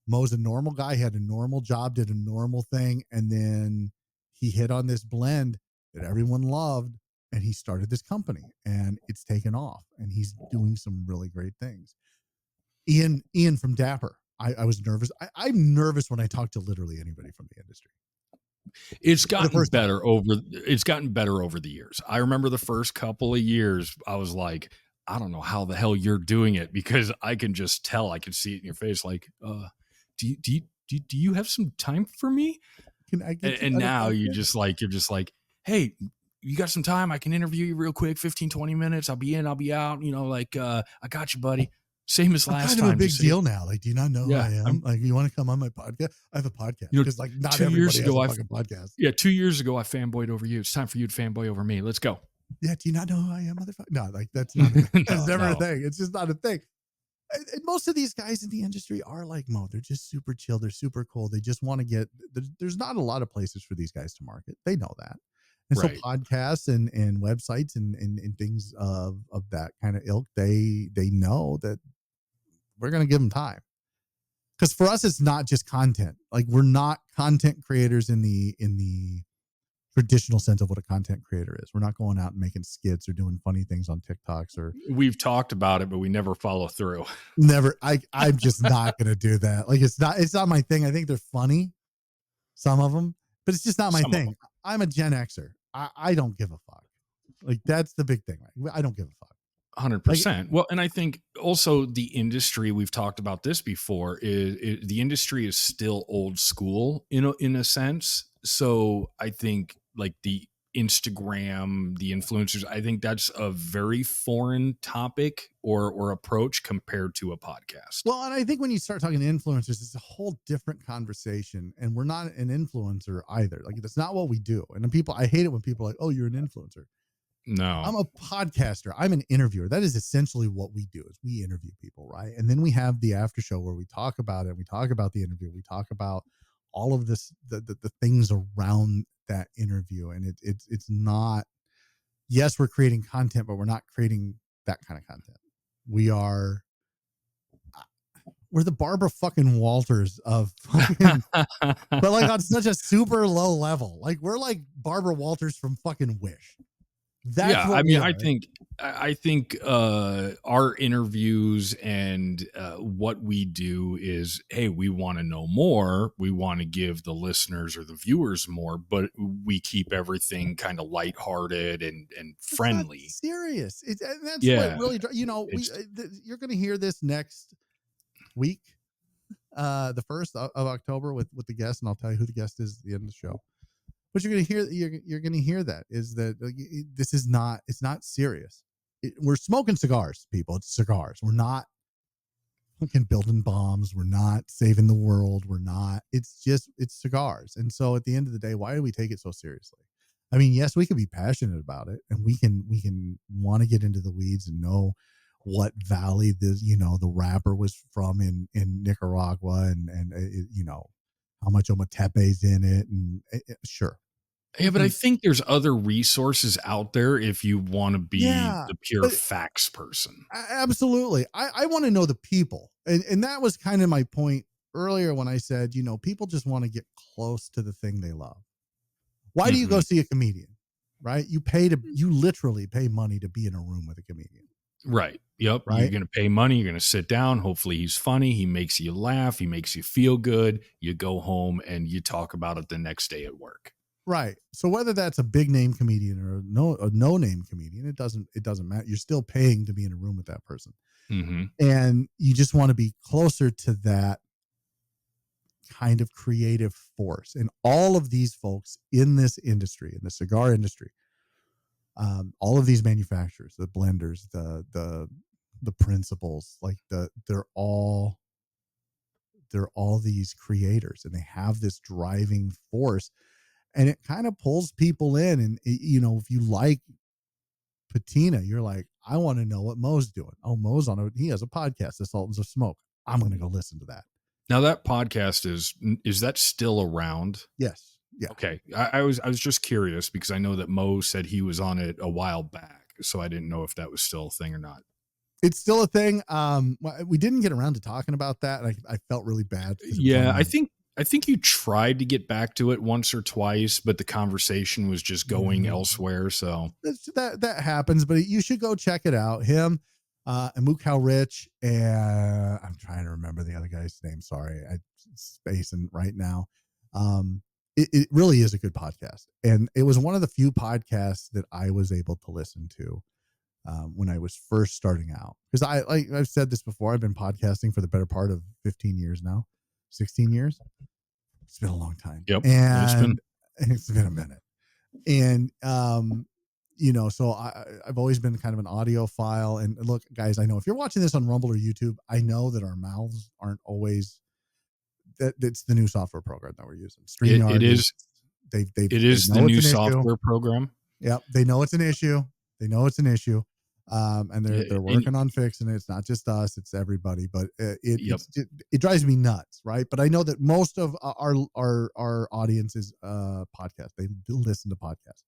[SPEAKER 2] Mo's a normal guy. He had a normal job, did a normal thing. And then he hit on this blend that everyone loved. And he started this company. And it's taken off. And he's doing some really great things. Ian from Dapper. I was nervous. I'm nervous when I talk to literally anybody from the industry.
[SPEAKER 1] It's gotten better over the years. I remember the first couple of years, I was like, I don't know how the hell you're doing it, because I can just tell, I can see it in your face. Like, do you have some time for me?
[SPEAKER 2] Can I get
[SPEAKER 1] and now you're just like, hey, you got some time? I can interview you real quick, 15, 20 minutes. I'll be in, I'll be out. I got you, buddy. Same as last time.
[SPEAKER 2] I'm kind of a big deal now. Like, do you not know who I am? Like, you want to come on my podcast? I have a podcast. Because like, not everybody has a fucking podcast.
[SPEAKER 1] Yeah, 2 years ago, I fanboyed over you. It's time for you to fanboy over me. Let's go.
[SPEAKER 2] Yeah, do you not know who I am, motherfucker? No, like, that's not a thing. That's never a thing. It's just not a thing. And most of these guys in the industry are like Mo. They're just super chill. They're super cool. They just want to get. There's not a lot of places for these guys to market. They know that, and so
[SPEAKER 1] Right.
[SPEAKER 2] podcasts and websites and things of that kind of ilk. They know that we're going to give them time. Because for us, it's not just content. Like, we're not content creators in the traditional sense of what a content creator is. We're not going out and making skits or doing funny things on TikToks or
[SPEAKER 1] We've talked about it, but we never follow through.
[SPEAKER 2] never. I'm just not gonna do that. Like, it's not my thing. I think they're funny, some of them, but it's just not my
[SPEAKER 1] Some of
[SPEAKER 2] thing.
[SPEAKER 1] them.
[SPEAKER 2] I'm a Gen Xer. I don't give a fuck. Like, that's the big thing. Like, I don't give a fuck.
[SPEAKER 1] 100%. Well, and I think also the industry, we've talked about this before, is the industry is still old school in a sense. So I think like the Instagram, the influencers, I think that's a very foreign topic or approach compared to a podcast.
[SPEAKER 2] Well, and I think when you start talking to influencers, it's a whole different conversation. And we're not an influencer either. Like, that's not what we do. And then I hate it when people are like, oh, you're an influencer.
[SPEAKER 1] No,
[SPEAKER 2] I'm a podcaster. I'm an interviewer. That is essentially what we do, is we interview people, right? And then we have the after show where we talk about it. We talk about the interview. We talk about all of this, the things around that interview. And it's not, yes, we're creating content, but we're not creating that kind of content. We're the Barbara fucking Walters of fucking, but like on such a super low level. Like, we're like Barbara Walters from fucking Wish. That's
[SPEAKER 1] yeah,
[SPEAKER 2] what
[SPEAKER 1] I mean,
[SPEAKER 2] we are.
[SPEAKER 1] I think our interviews and what we do is, hey, we want to know more. We want to give the listeners or the viewers more, but we keep everything kind of lighthearted and friendly.
[SPEAKER 2] It's not serious. And that's
[SPEAKER 1] Yeah,
[SPEAKER 2] what really, you're going to hear this next week, the 1st of October with the guest, and I'll tell you who the guest is at the end of the show. But you're going to hear that is that this is not, it's not serious. We're smoking cigars, people. It's cigars. We're not fucking building bombs. We're not saving the world. It's cigars. And so at the end of the day, why do we take it so seriously? I mean, yes, we can be passionate about it, and we can want to get into the weeds and know what valley the rapper was from in Nicaragua and how much Ometepe's in it, and sure.
[SPEAKER 1] Yeah, but I think there's other resources out there if you want to be the pure
[SPEAKER 2] but
[SPEAKER 1] facts person.
[SPEAKER 2] Absolutely. I want to know the people. And that was kind of my point earlier when I said, people just want to get close to the thing they love. Why do you go see a comedian? Right? You literally pay money to be in a room with a comedian.
[SPEAKER 1] Right. Yep.
[SPEAKER 2] Right?
[SPEAKER 1] You're going to pay money. You're going to sit down. Hopefully he's funny. He makes you laugh. He makes you feel good. You go home and you talk about it the next day at work.
[SPEAKER 2] Right. So whether that's a big name comedian or a no name comedian, it doesn't matter. You're still paying to be in a room with that person.
[SPEAKER 1] Mm-hmm.
[SPEAKER 2] And you just want to be closer to that kind of creative force. And all of these folks in this industry, in the cigar industry, all of these manufacturers, the blenders, the principals, like they're all these creators, and they have this driving force, and it kind of pulls people in. And if you like Patina, you're like, I want to know what Mo's doing. Oh, he has a podcast, The Sultans of Smoke. I'm going to go listen to that.
[SPEAKER 1] Now that podcast is that still around?
[SPEAKER 2] Yes. Yeah.
[SPEAKER 1] Okay. I was just curious because I know that Mo said he was on it a while back, so I didn't know if that was still a thing or not.
[SPEAKER 2] It's still a thing. We didn't get around to talking about that. And I felt really bad.
[SPEAKER 1] Yeah, I think you tried to get back to it once or twice, but the conversation was just going elsewhere. So
[SPEAKER 2] that happens, but you should go check it out. Him, and Mukau Rich, and I'm trying to remember the other guy's name. Sorry, I'm spacing right now. It really is a good podcast, and it was one of the few podcasts that I was able to listen to when I was first starting out. Because I've said this before, I've been podcasting for the better part of 15 years now, 16 years. It's been a long time.
[SPEAKER 1] Yep,
[SPEAKER 2] and it's been a minute. And so I've always been kind of an audiophile. And look, guys, I know if you're watching this on Rumble or YouTube, I know that our mouths aren't always. It's the new software program that we're using. StreamYard.
[SPEAKER 1] It is. It is the new software program.
[SPEAKER 2] Yep, they know it's an issue. And they're
[SPEAKER 1] And
[SPEAKER 2] working on fixing it. It's not just us; it's everybody. But
[SPEAKER 1] yep.
[SPEAKER 2] it drives me nuts, right? But I know that most of our audience is podcast. They listen to podcasts,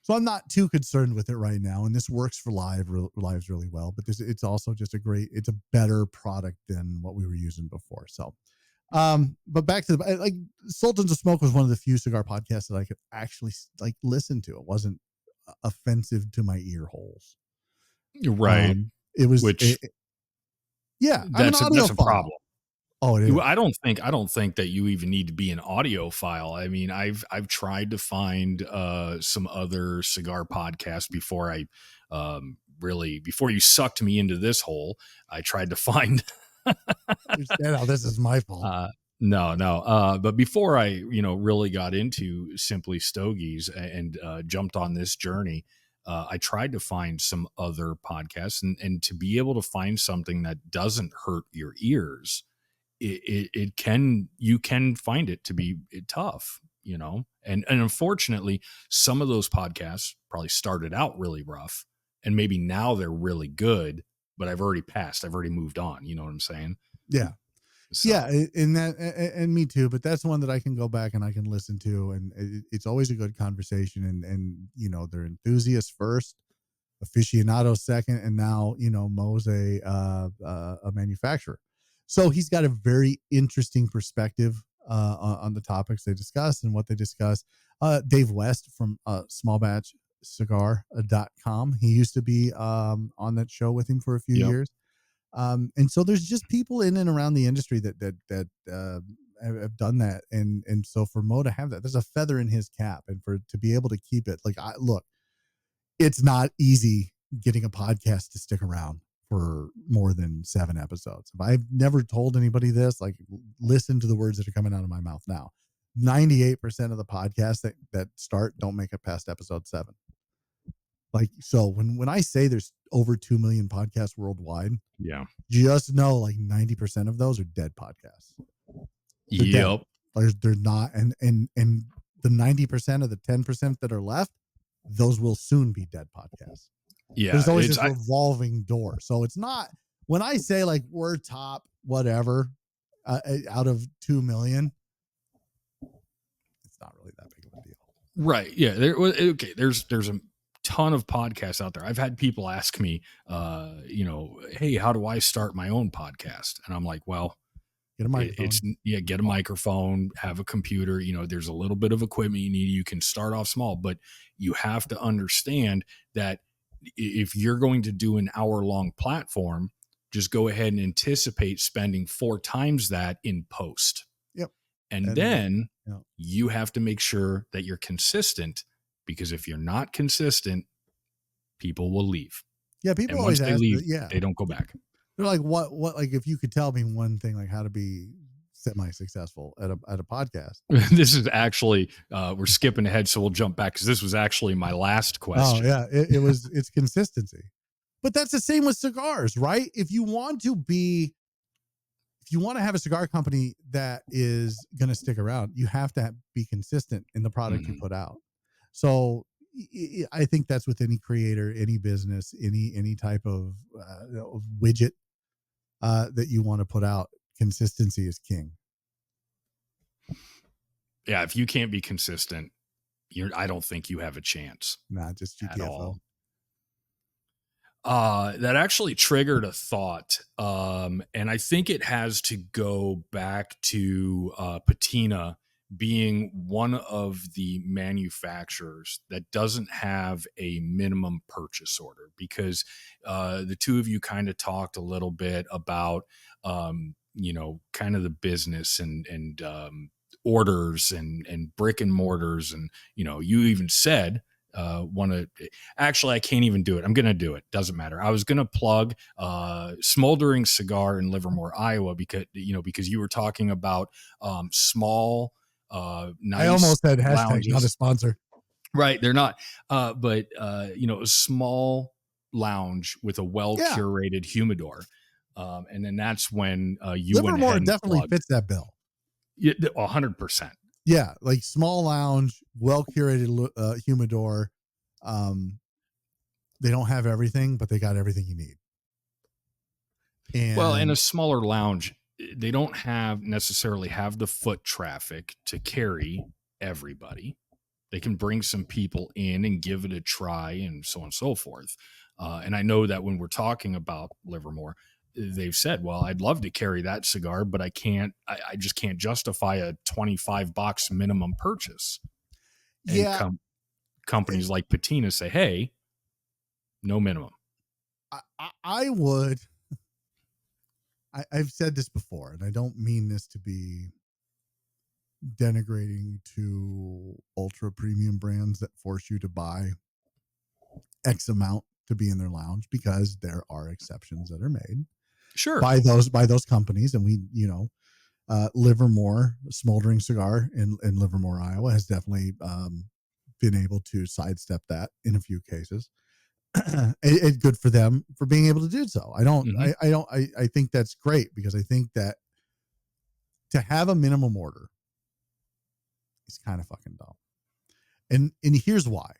[SPEAKER 2] so I'm not too concerned with it right now. And this works for lives really well. But it's also just it's a better product than what we were using before. So, but back to like Sultans of Smoke was one of the few cigar podcasts that I could actually like listen to. It wasn't offensive to my ear holes.
[SPEAKER 1] Right.
[SPEAKER 2] It was,
[SPEAKER 1] Which
[SPEAKER 2] yeah, I'm an
[SPEAKER 1] that's a
[SPEAKER 2] audiophile.
[SPEAKER 1] problem.
[SPEAKER 2] Oh, it is.
[SPEAKER 1] I don't think that you even need to be an audiophile. I mean, I've tried to find some other cigar podcasts before I before you sucked me into this hole. I tried to find
[SPEAKER 2] This is my fault.
[SPEAKER 1] No. But before I, really got into Simply Stogies and jumped on this journey, I tried to find some other podcasts and to be able to find something that doesn't hurt your ears. You can find it to be tough, and unfortunately, some of those podcasts probably started out really rough and maybe now they're really good, but I've already moved on. You know what I'm saying?
[SPEAKER 2] Yeah.
[SPEAKER 1] So.
[SPEAKER 2] Yeah. And me too, but that's one that I can go back and I can listen to. And it's always a good conversation and they're enthusiasts first, aficionados second. And now, Mo's a manufacturer. So he's got a very interesting perspective on the topics they discuss and what they discuss. Dave West from smallbatchcigar.com. He used to be on that show with him for a few years. And so there's just people in and around the industry that have done that. And so for Mo to have that, there's a feather in his cap, and to be able to keep it look, it's not easy getting a podcast to stick around for more than 7 episodes. I've never told anybody this, listen to the words that are coming out of my mouth now. 98% of the podcasts that start don't make it past episode 7. So when I say there's over 2 million podcasts worldwide, just know 90% of those are dead podcasts. They're dead. They're not. And the 90% of the 10% that are left, those will soon be dead podcasts.
[SPEAKER 1] Yeah.
[SPEAKER 2] There's always this revolving door. So it's not, when I say we're top whatever out of 2 million, it's not really that big of a deal.
[SPEAKER 1] Right. Yeah. There's a ton of podcasts out there. I've had people ask me, hey, how do I start my own podcast? And I'm like, well,
[SPEAKER 2] get a microphone.
[SPEAKER 1] Get a microphone, have a computer. There's a little bit of equipment you need. You can start off small, but you have to understand that if you're going to do an hour-long platform, just go ahead and anticipate spending 4 times that in post.
[SPEAKER 2] Yep.
[SPEAKER 1] And then you have to make sure that you're consistent, because if you're not consistent, people will leave.
[SPEAKER 2] Yeah, people
[SPEAKER 1] and
[SPEAKER 2] always
[SPEAKER 1] once they
[SPEAKER 2] ask
[SPEAKER 1] leave, they don't go back.
[SPEAKER 2] They're like, what, if you could tell me one thing, how to be semi-successful at a podcast.
[SPEAKER 1] This is actually, we're skipping ahead, so we'll jump back, because this was actually my last question.
[SPEAKER 2] Oh yeah, it's consistency. But that's the same with cigars, right? If you want to have a cigar company that is going to stick around, you have to be consistent in the product you put out. So I think that's with any creator, any business, any type of widget that you want to put out. Consistency is king.
[SPEAKER 1] Yeah, if you can't be consistent, I don't think you have a chance.
[SPEAKER 2] Nah, just GTFO. At all.
[SPEAKER 1] That actually triggered a thought, and I think it has to go back to Patina being one of the manufacturers that doesn't have a minimum purchase order, because the two of you kind of talked a little bit about kind of the business and orders and brick and mortars, and you even said actually I can't even do it. I'm gonna do it. Doesn't matter. I was gonna plug Smoldering Cigar in Livermore, Iowa, because you were talking about small nice,
[SPEAKER 2] I almost said hashtag
[SPEAKER 1] lounges.
[SPEAKER 2] Not a sponsor.
[SPEAKER 1] Right, they're not. But a small lounge with a well curated humidor. And then that's when you
[SPEAKER 2] Livermore
[SPEAKER 1] went ahead and
[SPEAKER 2] definitely
[SPEAKER 1] plugged.
[SPEAKER 2] fits that bill.
[SPEAKER 1] 100%.
[SPEAKER 2] Yeah, small lounge, well curated humidor. They don't have everything, but they got everything you need.
[SPEAKER 1] Well, in a
[SPEAKER 2] And
[SPEAKER 1] smaller lounge, they don't necessarily have the foot traffic to carry everybody. They can bring some people in and give it a try and so on and so forth. And I know that when we're talking about Livermore, they've said, well, I'd love to carry that cigar, but I can't, I just can't justify a 25 box minimum purchase. And
[SPEAKER 2] yeah,
[SPEAKER 1] companies like Patina say, hey, no minimum.
[SPEAKER 2] I would. I've said this before, and I don't mean this to be denigrating to ultra premium brands that force you to buy X amount to be in their lounge, because there are exceptions that are made
[SPEAKER 1] Sure.
[SPEAKER 2] by those companies. And we, Livermore Smoldering Cigar in Livermore, Iowa, has definitely been able to sidestep that in a few cases. It's good for them for being able to do so. I think that's great, because I think that to have a minimum order is kind of fucking dumb. And here's why.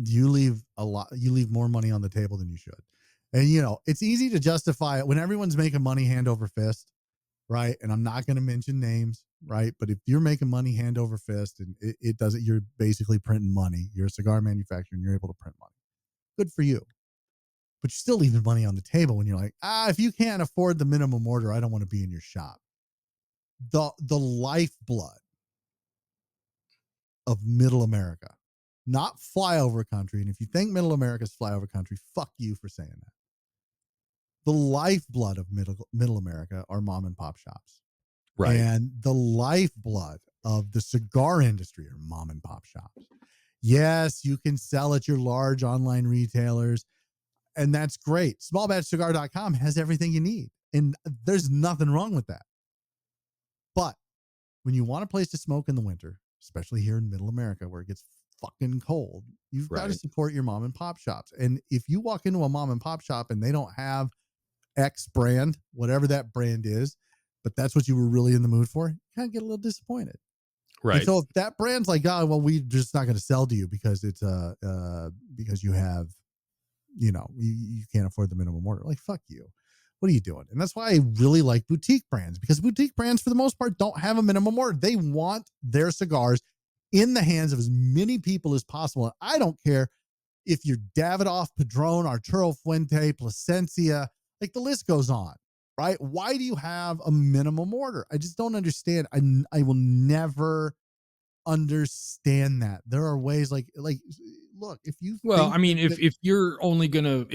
[SPEAKER 2] You leave more money on the table than you should. And it's easy to justify it when everyone's making money hand over fist, right? And I'm not going to mention names, right? But if you're making money hand over fist, and it doesn't, you're basically printing money. You're a cigar manufacturer and you're able to print money. Good for you. But you're still leaving money on the table when you're like, if you can't afford the minimum order, I don't want to be in your shop. The lifeblood of middle America, not flyover country. And if you think middle America's flyover country, fuck you for saying that. The lifeblood of middle America are mom and pop shops.
[SPEAKER 1] Right.
[SPEAKER 2] And the lifeblood of the cigar industry are mom and pop shops. Yes, you can sell at your large online retailers, and that's great. Smallbatchcigar.com has everything you need, and there's nothing wrong with that. But when you want a place to smoke in the winter, especially here in middle America where it gets fucking cold, you've got to support your mom and pop shops. And if you walk into a mom and pop shop and they don't have X brand, whatever that brand is, but that's what you were really in the mood for, you kind of get a little disappointed.
[SPEAKER 1] Right.
[SPEAKER 2] And so if that brand's like, we're just not going to sell to you because it's because you have, you can't afford the minimum order. Like, fuck you. What are you doing? And that's why I really like boutique brands, because boutique brands, for the most part, don't have a minimum order. They want their cigars in the hands of as many people as possible. And I don't care if you're Davidoff, Padron, Arturo Fuente, Plasencia, like the list goes on, right? Why do you have a minimum order? I just don't understand. I will never understand that. There are ways like look, if you
[SPEAKER 1] if you're only gonna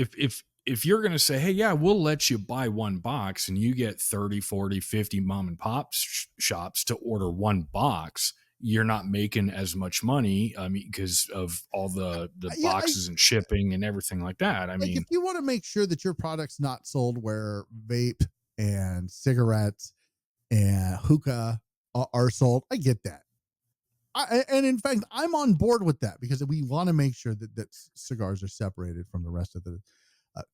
[SPEAKER 1] if you're gonna say, hey, yeah, we'll let you buy one box and you get 30, 40, 50 mom and pop shops to order one box, you're not making as much money. I mean, because of all the boxes and shipping and everything like that. I mean,
[SPEAKER 2] if you want to make sure that your product's not sold where vape and cigarettes and hookah are sold, I get that. And in fact, I'm on board with that, because we want to make sure that cigars are separated from the rest of the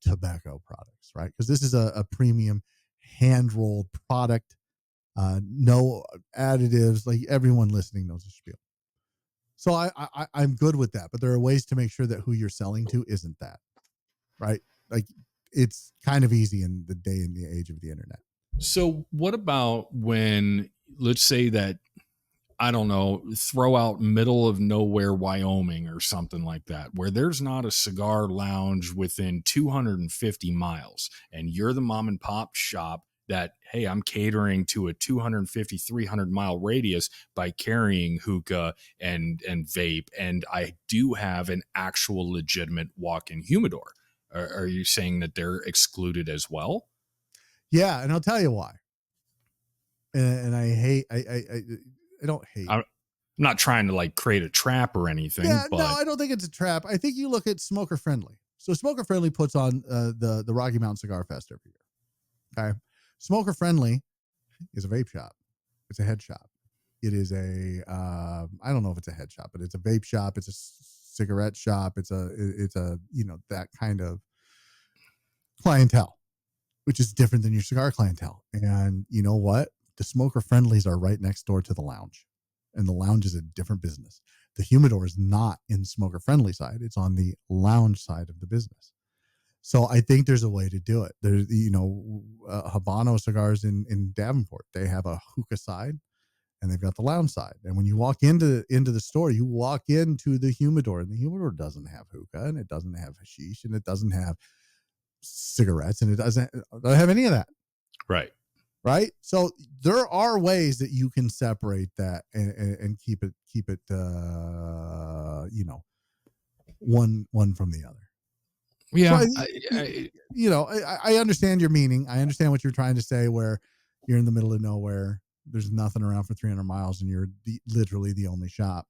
[SPEAKER 2] tobacco products, right? Because this is a premium hand-rolled product. No additives. Like, everyone listening knows the spiel. So I'm good with that. But there are ways to make sure that who you're selling to isn't that, right? Like, it's kind of easy in the day and the age of the internet.
[SPEAKER 1] So what about when, let's say that, I don't know, throw out middle of nowhere, Wyoming or something like that, where there's not a cigar lounge within 250 miles, and you're the mom and pop shop that, hey, I'm catering to a 250, 300 mile radius by carrying hookah and vape, and I do have an actual legitimate walk-in humidor. Are you saying that they're excluded as well?
[SPEAKER 2] Yeah, and I'll tell you why. And I hate, I don't hate.
[SPEAKER 1] I'm not trying to like create a trap or anything.
[SPEAKER 2] Yeah,
[SPEAKER 1] but
[SPEAKER 2] no, I don't think it's a trap. I think you look at Smoker Friendly. So Smoker Friendly puts on the Rocky Mountain Cigar Fest every year. Okay, Smoker Friendly is a vape shop. It's a head shop. It is a I don't know if it's a head shop, but it's a vape shop. It's a cigarette shop. It's a that kind of clientele, which is different than your cigar clientele. And you know what? The Smoker Friendlies are right next door to the lounge. and the lounge is a different business. The humidor is not in smoker friendly side. It's on the lounge side of the business. So I think there's a way to do it. There's, Habano cigars in Davenport, they have a hookah side and they've got the lounge side. And when you walk into the store, you walk into the humidor, and the humidor doesn't have hookah, and it doesn't have hashish, and it doesn't have cigarettes, and it doesn't have any of that.
[SPEAKER 1] Right.
[SPEAKER 2] Right. So there are ways that you can separate that and keep it, one from the other.
[SPEAKER 1] Yeah.
[SPEAKER 2] So I understand your meaning. I understand what you're trying to say, where you're in the middle of nowhere. There's nothing around for 300 miles and you're literally the only shop,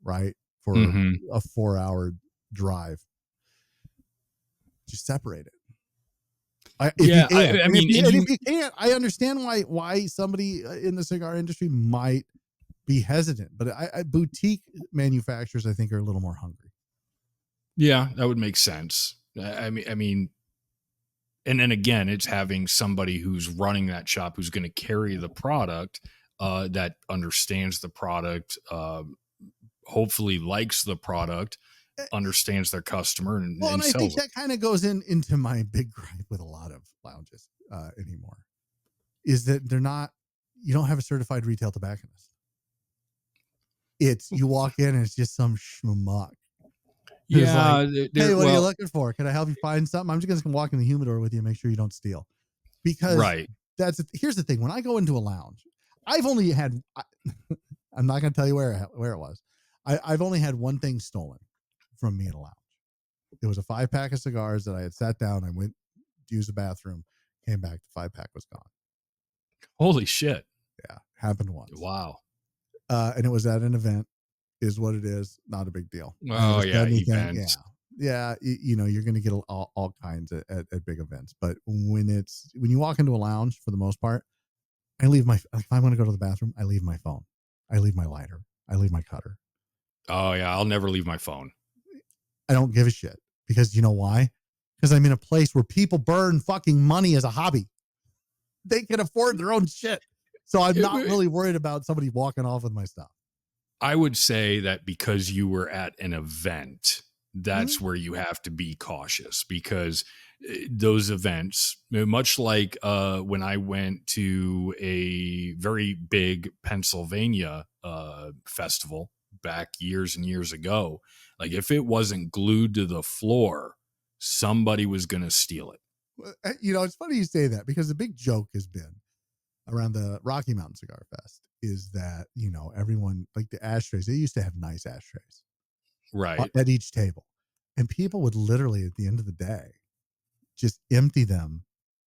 [SPEAKER 2] right? For a 4-hour drive. Just separate it. If you can't, I understand why somebody in the cigar industry might be hesitant, but boutique manufacturers, I think, are a little more hungry.
[SPEAKER 1] Yeah, that would make sense. I mean, and then again, it's having somebody who's running that shop who's going to carry the product, that understands the product, hopefully likes the product, understands their customer, and
[SPEAKER 2] I
[SPEAKER 1] sells
[SPEAKER 2] think
[SPEAKER 1] it.
[SPEAKER 2] that kind of goes into my big gripe with a lot of lounges anymore, is that you don't have a certified retail tobacconist. You walk in and it's just some schmuck.
[SPEAKER 1] Yeah.
[SPEAKER 2] Like, hey, what are you looking for? Can I help you find something? I'm just going to walk in the humidor with you and make sure you don't steal. Because here's the thing. When I go into a lounge, I've only had, I'm not going to tell you where it was. I've only had one thing stolen from me in a lounge. It was a 5-pack of cigars that I had sat down. I went to use the bathroom, came back, the 5-pack was gone.
[SPEAKER 1] Holy shit.
[SPEAKER 2] Yeah. Happened once.
[SPEAKER 1] Wow.
[SPEAKER 2] And it was at an event, is what it is. Not a big deal.
[SPEAKER 1] Oh yeah. Events.
[SPEAKER 2] Yeah. You're going to get all kinds at big events, but when you walk into a lounge, for the most part, if I want to go to the bathroom, I leave my phone. I leave my lighter. I leave my cutter.
[SPEAKER 1] Oh yeah. I'll never leave my phone.
[SPEAKER 2] I don't give a shit, because you know why? Because I'm in a place where people burn fucking money as a hobby. They can afford their own shit. So I'm not really worried about somebody walking off with my stuff.
[SPEAKER 1] I would say that because you were at an event, that's where you have to be cautious, because those events, much like when I went to a very big Pennsylvania festival back years and years ago, like if it wasn't glued to the floor, somebody was going to steal it.
[SPEAKER 2] It's funny you say that, because the big joke has been around the Rocky Mountain Cigar Fest is that, everyone, like the ashtrays, they used to have nice ashtrays
[SPEAKER 1] right
[SPEAKER 2] at each table, and people would literally at the end of the day just empty them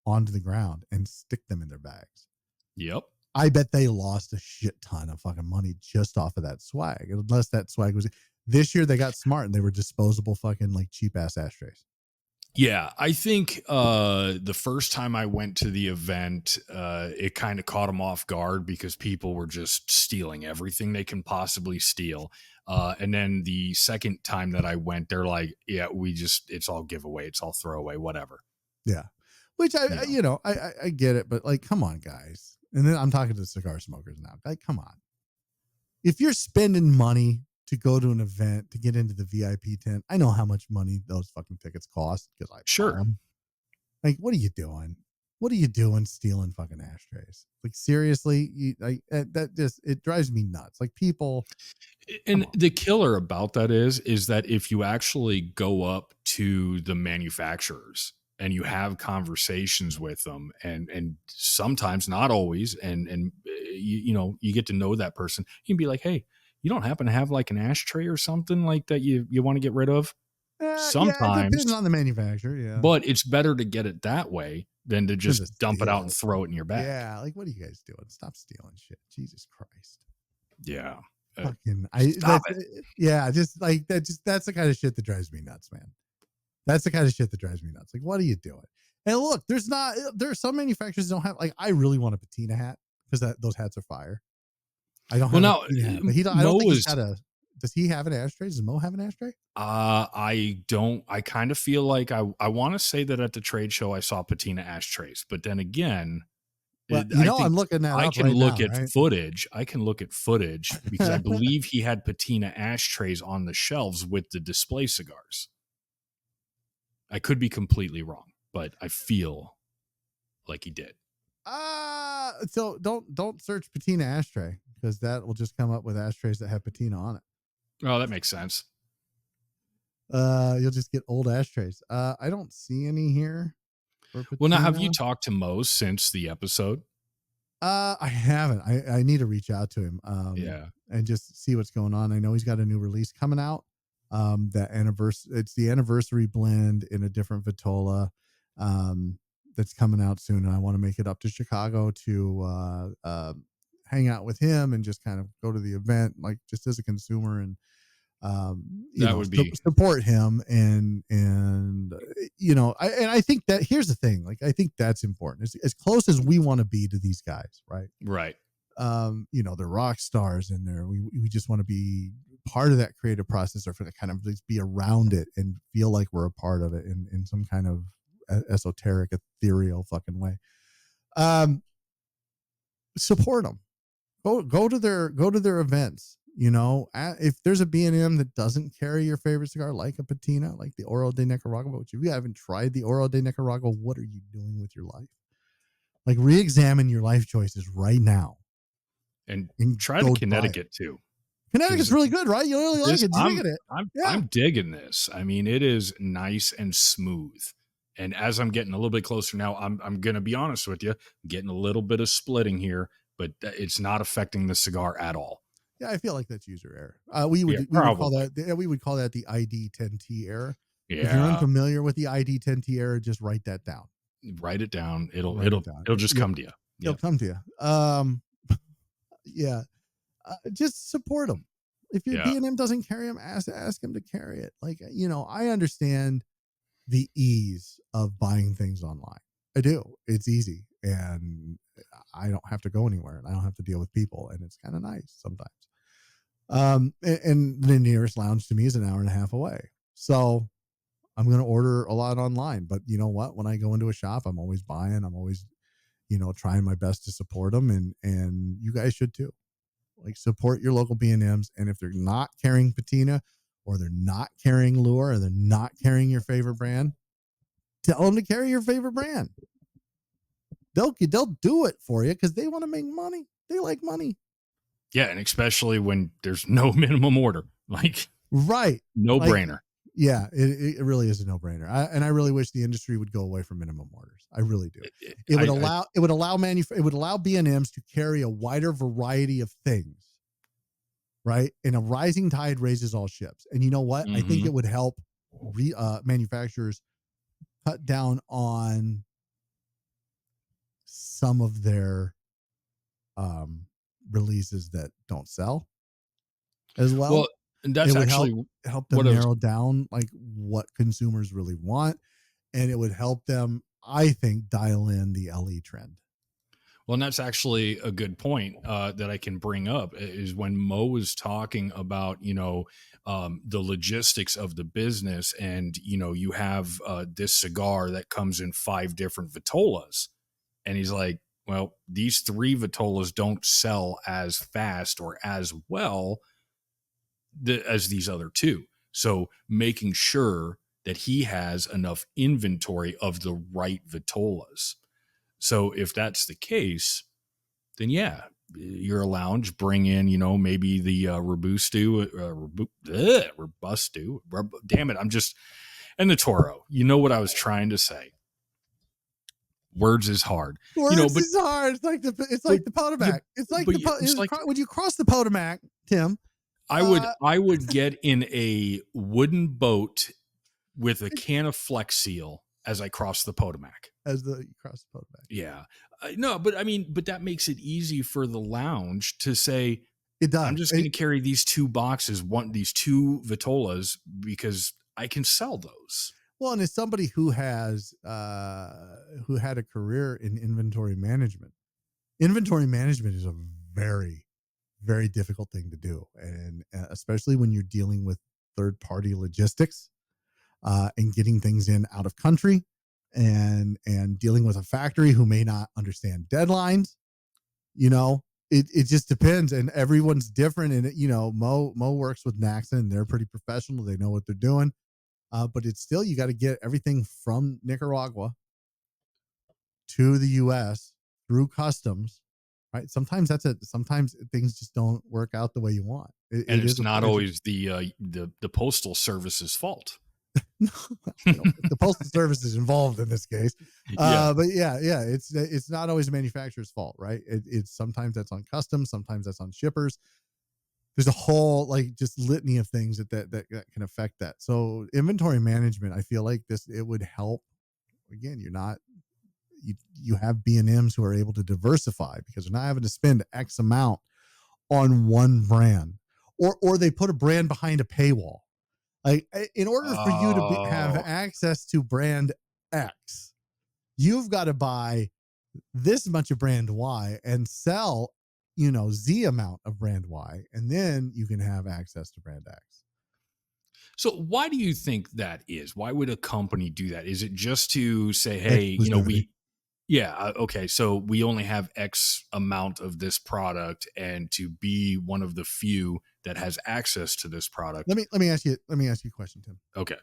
[SPEAKER 2] onto the ground and stick them in their bags.
[SPEAKER 1] Yep.
[SPEAKER 2] I bet they lost a shit ton of fucking money just off of that swag, unless that swag was. This year they got smart and they were disposable fucking like cheap ass ashtrays.
[SPEAKER 1] Yeah, I think the first time I went to the event, it kind of caught them off guard, because people were just stealing everything they can possibly steal. And then the second time that I went, they're like, yeah, it's all giveaway. It's all throwaway, whatever.
[SPEAKER 2] Yeah. Which I get it, but like, come on, guys. And then I'm talking to the cigar smokers now. Like, come on. If you're spending money to go to an event, to get into the VIP tent, I know how much money those fucking tickets cost, because I
[SPEAKER 1] sure.
[SPEAKER 2] Like, what are you doing? What are you doing stealing fucking ashtrays? Like, seriously, it drives me nuts. Like, people.
[SPEAKER 1] And the killer about that is that if you actually go up to the manufacturers and you have conversations with them, and sometimes, not always, and you get to know that person, you can be like, hey, you don't happen to have like an ashtray or something like that you want to get rid of? Sometimes.
[SPEAKER 2] Yeah, it depends on the manufacturer. Yeah.
[SPEAKER 1] But it's better to get it that way than to just dump it out and throw it in your bag.
[SPEAKER 2] Yeah. Like, what are you guys doing? Stop stealing shit. Jesus Christ.
[SPEAKER 1] Yeah.
[SPEAKER 2] Stop it. Yeah. Just like that. That's the kind of shit that drives me nuts, man. That's the kind of shit that drives me nuts. Like, what are you doing? And look, there are some manufacturers that don't have, like, I really want a Patina hat, because those hats are fire. I don't have a Patina hat, but I don't think he's got a. Does he have an ashtray? Does Mo have an ashtray?
[SPEAKER 1] I don't. I kind of feel like I want to say that at the trade show I saw Patina ashtrays, but then again,
[SPEAKER 2] Well,
[SPEAKER 1] I
[SPEAKER 2] I'm
[SPEAKER 1] think
[SPEAKER 2] looking that
[SPEAKER 1] I
[SPEAKER 2] up
[SPEAKER 1] can
[SPEAKER 2] right
[SPEAKER 1] look
[SPEAKER 2] now,
[SPEAKER 1] at
[SPEAKER 2] right?
[SPEAKER 1] footage. I can look at footage because I believe he had Patina ashtrays on the shelves with the display cigars. I could be completely wrong, but I feel like he did.
[SPEAKER 2] So don't search patina ashtray, because that will just come up with ashtrays that have patina on it.
[SPEAKER 1] Oh, that makes sense.
[SPEAKER 2] You'll just get old ashtrays. I don't see any here for patina.
[SPEAKER 1] Well, now have you talked to Mo since the episode?
[SPEAKER 2] I haven't. I need to reach out to him.
[SPEAKER 1] Yeah.
[SPEAKER 2] And just see what's going on. I know he's got a new release coming out. It's the anniversary blend in a different Vitola. That's coming out soon, and I want to make it up to Chicago to hang out with him and just kind of go to the event, like just as a consumer, and
[SPEAKER 1] That would be
[SPEAKER 2] support him, and I think that here's the thing, like I think that's important. As close as we want to be to these guys, right?
[SPEAKER 1] right.
[SPEAKER 2] They're rock stars, and we just want to be part of that creative process, or for the kind of just be around it and feel like we're a part of it in some kind of esoteric, ethereal fucking way. Support them. Go to their events. If there's a B&M that doesn't carry your favorite cigar, like a Patina, like the Oro De Nicaragua, which if you haven't tried the Oro De Nicaragua, what are you doing with your life? Like, re-examine your life choices right now.
[SPEAKER 1] And try the Connecticut too.
[SPEAKER 2] Connecticut's really good, right? You really like it.
[SPEAKER 1] I'm digging this. I mean, it is nice and smooth. And as I'm getting a little bit closer now, I'm going to be honest with you, I'm getting a little bit of splitting here, but it's not affecting the cigar at all.
[SPEAKER 2] Yeah, I feel like that's user error. We would call that the ID10T error.
[SPEAKER 1] Yeah.
[SPEAKER 2] If you're unfamiliar with the ID10T error, just write that down.
[SPEAKER 1] Write it down. It'll just come to you.
[SPEAKER 2] It'll come to you. Yeah. Just support them. If your B&M doesn't carry them, ask them to carry it. Like, I understand the ease of buying things online. I do. It's easy, and I don't have to go anywhere, and I don't have to deal with people, and it's kind of nice sometimes. And the nearest lounge to me is an hour and a half away. So I'm going to order a lot online, but you know what? When I go into a shop, I'm always buying, I'm always, trying my best to support them, and you guys should too. Like, support your local B&Ms. And if they're not carrying Patina, or they're not carrying Lure, or they're not carrying your favorite brand, tell them to carry your favorite brand. They'll do it for you because they want to make money. They like money.
[SPEAKER 1] Yeah, and especially when there's no minimum order. Like,
[SPEAKER 2] right.
[SPEAKER 1] No brainer.
[SPEAKER 2] Yeah, it really is a no-brainer. I really wish the industry would go away from minimum orders. I really do. It would allow B&Ms to carry a wider variety of things, right? And a rising tide raises all ships. And you know what? Mm-hmm. I think it would help manufacturers cut down on some of their releases that don't sell as well.
[SPEAKER 1] Well, and that's actually
[SPEAKER 2] help them narrow down like what consumers really want, and it would help them, I think, dial in the LE trend.
[SPEAKER 1] Well, and that's actually a good point that I can bring up is when Mo was talking about, the logistics of the business, and, you have this cigar that comes in 5 different Vitolas, and he's like, well, these 3 Vitolas don't sell as fast or as well as these other 2. So making sure that he has enough inventory of the right Vitolas. So if that's the case, then yeah, you're a lounge, bring in, maybe the Robusto, damn it. And the Toro, what I was trying to say. Words is hard.
[SPEAKER 2] Words is hard. It's like the Potomac. Would you cross the Potomac, Tim?
[SPEAKER 1] I would get in a wooden boat with a can of Flex Seal as I cross the Potomac. Yeah. No, but that makes it easy for the lounge to say,
[SPEAKER 2] it does.
[SPEAKER 1] I'm just going to carry these 2 boxes, these 2 Vitolas, because I can sell those.
[SPEAKER 2] Well, and as somebody who had a career in inventory management is a very, very difficult thing to do. And especially when you're dealing with third-party logistics and getting things in out of country and dealing with a factory who may not understand deadlines. It just depends, and everyone's different. And Mo works with Naxa, and they're pretty professional. They know what they're doing. But it's still, you got to get everything from Nicaragua to the U.S. through customs, right? Sometimes sometimes things just don't work out the way you want.
[SPEAKER 1] And it's not always the postal service's fault.
[SPEAKER 2] The postal service is involved in this case. But yeah, it's not always the manufacturer's fault, right? It's sometimes that's on customs, sometimes that's on shippers. There's a whole just litany of things that can affect that. So inventory management, I feel like it would help. Again, you have B&Ms who are able to diversify because they're not having to spend X amount on one brand, or they put a brand behind a paywall. Like, in order for you to have access to brand X, you've got to buy this much of brand Y and sell Z amount of brand Y, and then you can have access to brand X.
[SPEAKER 1] So why do you think that is? Why would a company do that? Is it just to say, hey, okay, so we only have X amount of this product, and to be one of the few that has access to this product?
[SPEAKER 2] Let me ask you a question, Tim.
[SPEAKER 1] Okay.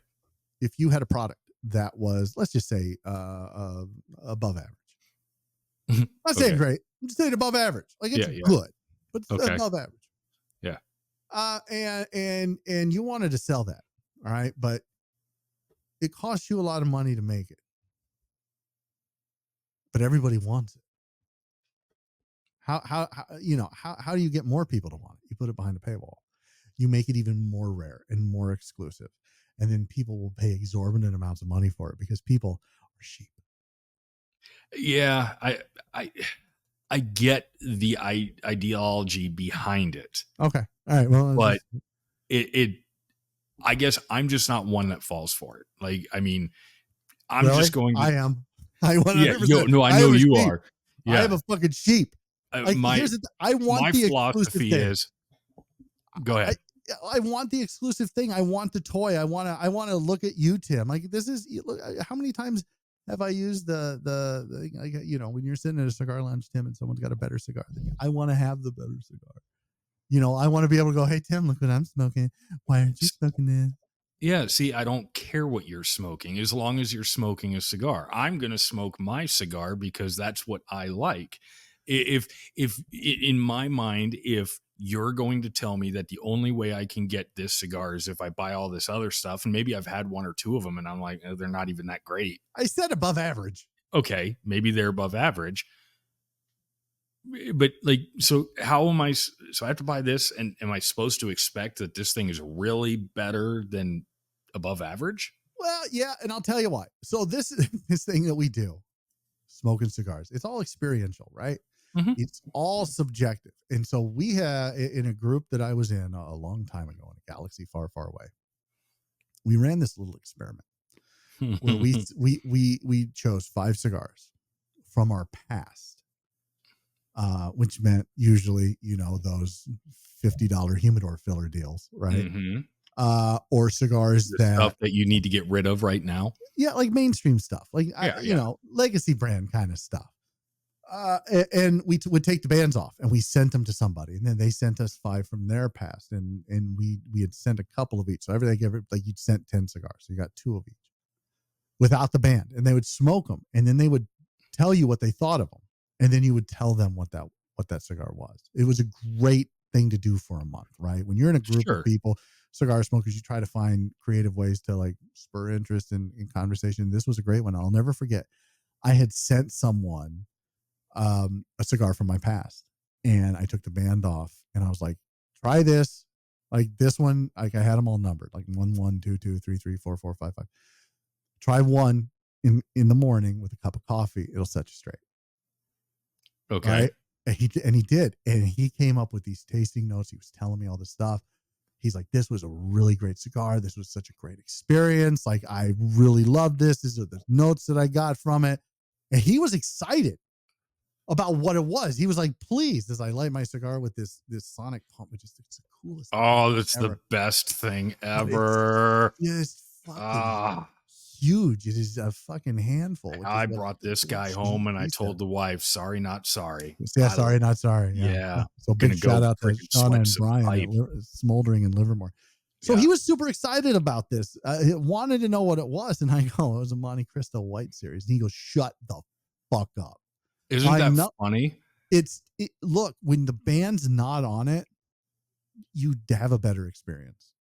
[SPEAKER 2] If you had a product that was, let's just say, above average. I'm not saying great. I'm just saying above average. Like, it's good, but it's above average.
[SPEAKER 1] Yeah.
[SPEAKER 2] And you wanted to sell that, all right, but it costs you a lot of money to make it, but everybody wants it. How do you get more people to want it? You put it behind a paywall. You make it even more rare and more exclusive, and then people will pay exorbitant amounts of money for it because people are sheep.
[SPEAKER 1] Yeah, I get the ideology behind it.
[SPEAKER 2] Okay. All right. Well,
[SPEAKER 1] but I guess I'm just not one that falls for it. Like, I mean, I'm
[SPEAKER 2] really?
[SPEAKER 1] just going to,
[SPEAKER 2] I am. I 100%.
[SPEAKER 1] Yeah, no, I know you are. Yeah.
[SPEAKER 2] I have a fucking sheep.
[SPEAKER 1] I want the philosophy thing. Go ahead.
[SPEAKER 2] I want the exclusive thing. I want the toy. I want to look at you, Tim. Like, this is, how many times have I used the when you're sitting at a cigar lounge, Tim, and someone's got a better cigar than you, I want to have the better cigar. I want to be able to go, hey, Tim, look what I'm smoking. Why aren't you smoking this?
[SPEAKER 1] Yeah, see, I don't care what you're smoking as long as you're smoking a cigar. I'm going to smoke my cigar because that's what I like. If in my mind, if you're going to tell me that the only way I can get this cigar is if I buy all this other stuff, and maybe I've had one or two of them and I'm like, they're not even that great.
[SPEAKER 2] I said above average.
[SPEAKER 1] Okay, maybe they're above average. But so how am I? So I have to buy this, and am I supposed to expect that this thing is really better than above average?
[SPEAKER 2] Well, yeah, and I'll tell you why. So this thing that we do, smoking cigars, it's all experiential, right? Mm-hmm. It's all subjective. And so we had, in a group that I was in a long time ago in a galaxy far, far away, we ran this little experiment where we chose 5 cigars from our past, which meant usually, those $50 humidor filler deals, right? Mm-hmm. Or cigars
[SPEAKER 1] stuff that you need to get rid of right now.
[SPEAKER 2] Yeah, like mainstream stuff, like legacy brand kind of stuff. And we would take the bands off and we sent them to somebody, and then they sent us 5 from their past, and we had sent a couple of each. So you'd sent 10 cigars, so you got 2 of each without the band, and they would smoke them, and then they would tell you what they thought of them, and then you would tell them what that cigar was. It was a great thing to do for a month, right? When you're in a group of people, cigar smokers, you try to find creative ways to spur interest in conversation. This was a great one. I'll never forget. I had sent someone a cigar from my past, and I took the band off, and I was like, try this, this one, I had them all numbered, 1 1 2 2 3 3 4 4 5 5. Try one in the morning with a cup of coffee, it'll set you straight.
[SPEAKER 1] Okay.
[SPEAKER 2] Right? And he did, and he came up with these tasting notes. He was telling me all this stuff. He's like, this was a really great cigar. This was such a great experience. I really loved this. These are the notes that I got from it. And he was excited about what it was. He was like, please, as I light my cigar with this sonic pump, which is the coolest.
[SPEAKER 1] Oh, that's ever. The best thing ever.
[SPEAKER 2] It's just fucking huge. It is a fucking handful. Which
[SPEAKER 1] I
[SPEAKER 2] is what
[SPEAKER 1] brought this
[SPEAKER 2] what
[SPEAKER 1] guy home and I
[SPEAKER 2] she
[SPEAKER 1] told
[SPEAKER 2] said.
[SPEAKER 1] the wife, sorry, not sorry.
[SPEAKER 2] Yeah,
[SPEAKER 1] I
[SPEAKER 2] sorry, not sorry. Yeah.
[SPEAKER 1] Yeah,
[SPEAKER 2] So big
[SPEAKER 1] gonna go
[SPEAKER 2] shout out to
[SPEAKER 1] freaking
[SPEAKER 2] Shauna
[SPEAKER 1] sweat
[SPEAKER 2] and
[SPEAKER 1] some
[SPEAKER 2] Brian at
[SPEAKER 1] pipe.
[SPEAKER 2] Smoldering in Livermore. So
[SPEAKER 1] Yeah.
[SPEAKER 2] he was super excited about this. He wanted to know what it was, and I go, "It was a Monte Cristo White Series." And he goes, "Shut the fuck up."
[SPEAKER 1] Isn't
[SPEAKER 2] I
[SPEAKER 1] that
[SPEAKER 2] know.
[SPEAKER 1] funny?
[SPEAKER 2] Look, when the band's not on it, you have a better experience.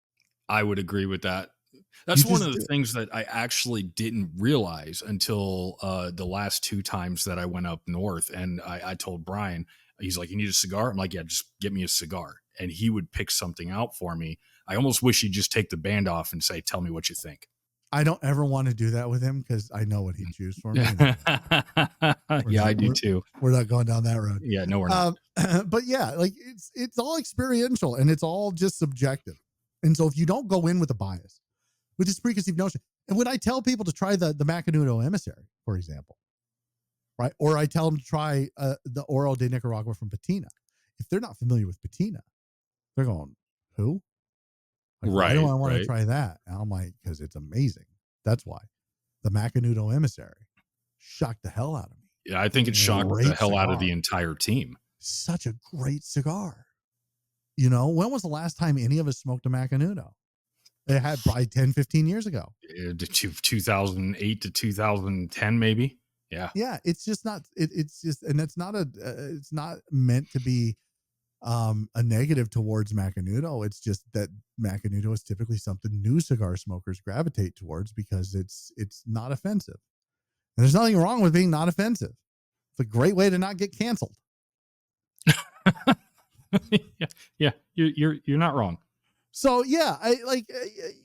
[SPEAKER 1] I would agree with that.
[SPEAKER 2] You
[SPEAKER 1] That's one
[SPEAKER 2] just
[SPEAKER 1] of the
[SPEAKER 2] do.
[SPEAKER 1] things that I actually didn't realize until the last 2 times that I went up north. And I told Brian, he's like, "You need a cigar?" I'm like, "Yeah, just get me a cigar." And he would pick something out for me. I almost wish he'd just take the band off and say, "Tell me what you think."
[SPEAKER 2] I don't ever want to do that with him because I know what he'd choose for me.
[SPEAKER 1] Yeah, I do too.
[SPEAKER 2] We're not going down that road.
[SPEAKER 1] Yeah, no, we're not.
[SPEAKER 2] But yeah, like it's all experiential and it's all just subjective. And so if you don't go in with a bias, with this preconceived notion, and when I tell people to try the Macanudo Emissary, for example, right, or I tell them to try the Oro de Nicaragua from Patina, if they're not familiar with Patina, they're going, who? Like, why do I want to try that? And I'm like, because it's amazing. That's why. The Macanudo Emissary shocked the hell out of me.
[SPEAKER 1] Yeah, I think it shocked the hell out of the entire team.
[SPEAKER 2] Such a great cigar. You know, when was the last time any of us smoked a Macanudo? It had probably 10, 15 years ago.
[SPEAKER 1] 2008 to 2010, maybe. Yeah.
[SPEAKER 2] Yeah. It's just not, it's just, and it's not it's not meant to be a negative towards Macanudo. It's just that Macanudo is typically something new cigar smokers gravitate towards because it's not offensive. And there's nothing wrong with being not offensive. It's a great way to not get canceled.
[SPEAKER 1] Yeah, you're not wrong.
[SPEAKER 2] So yeah, I like,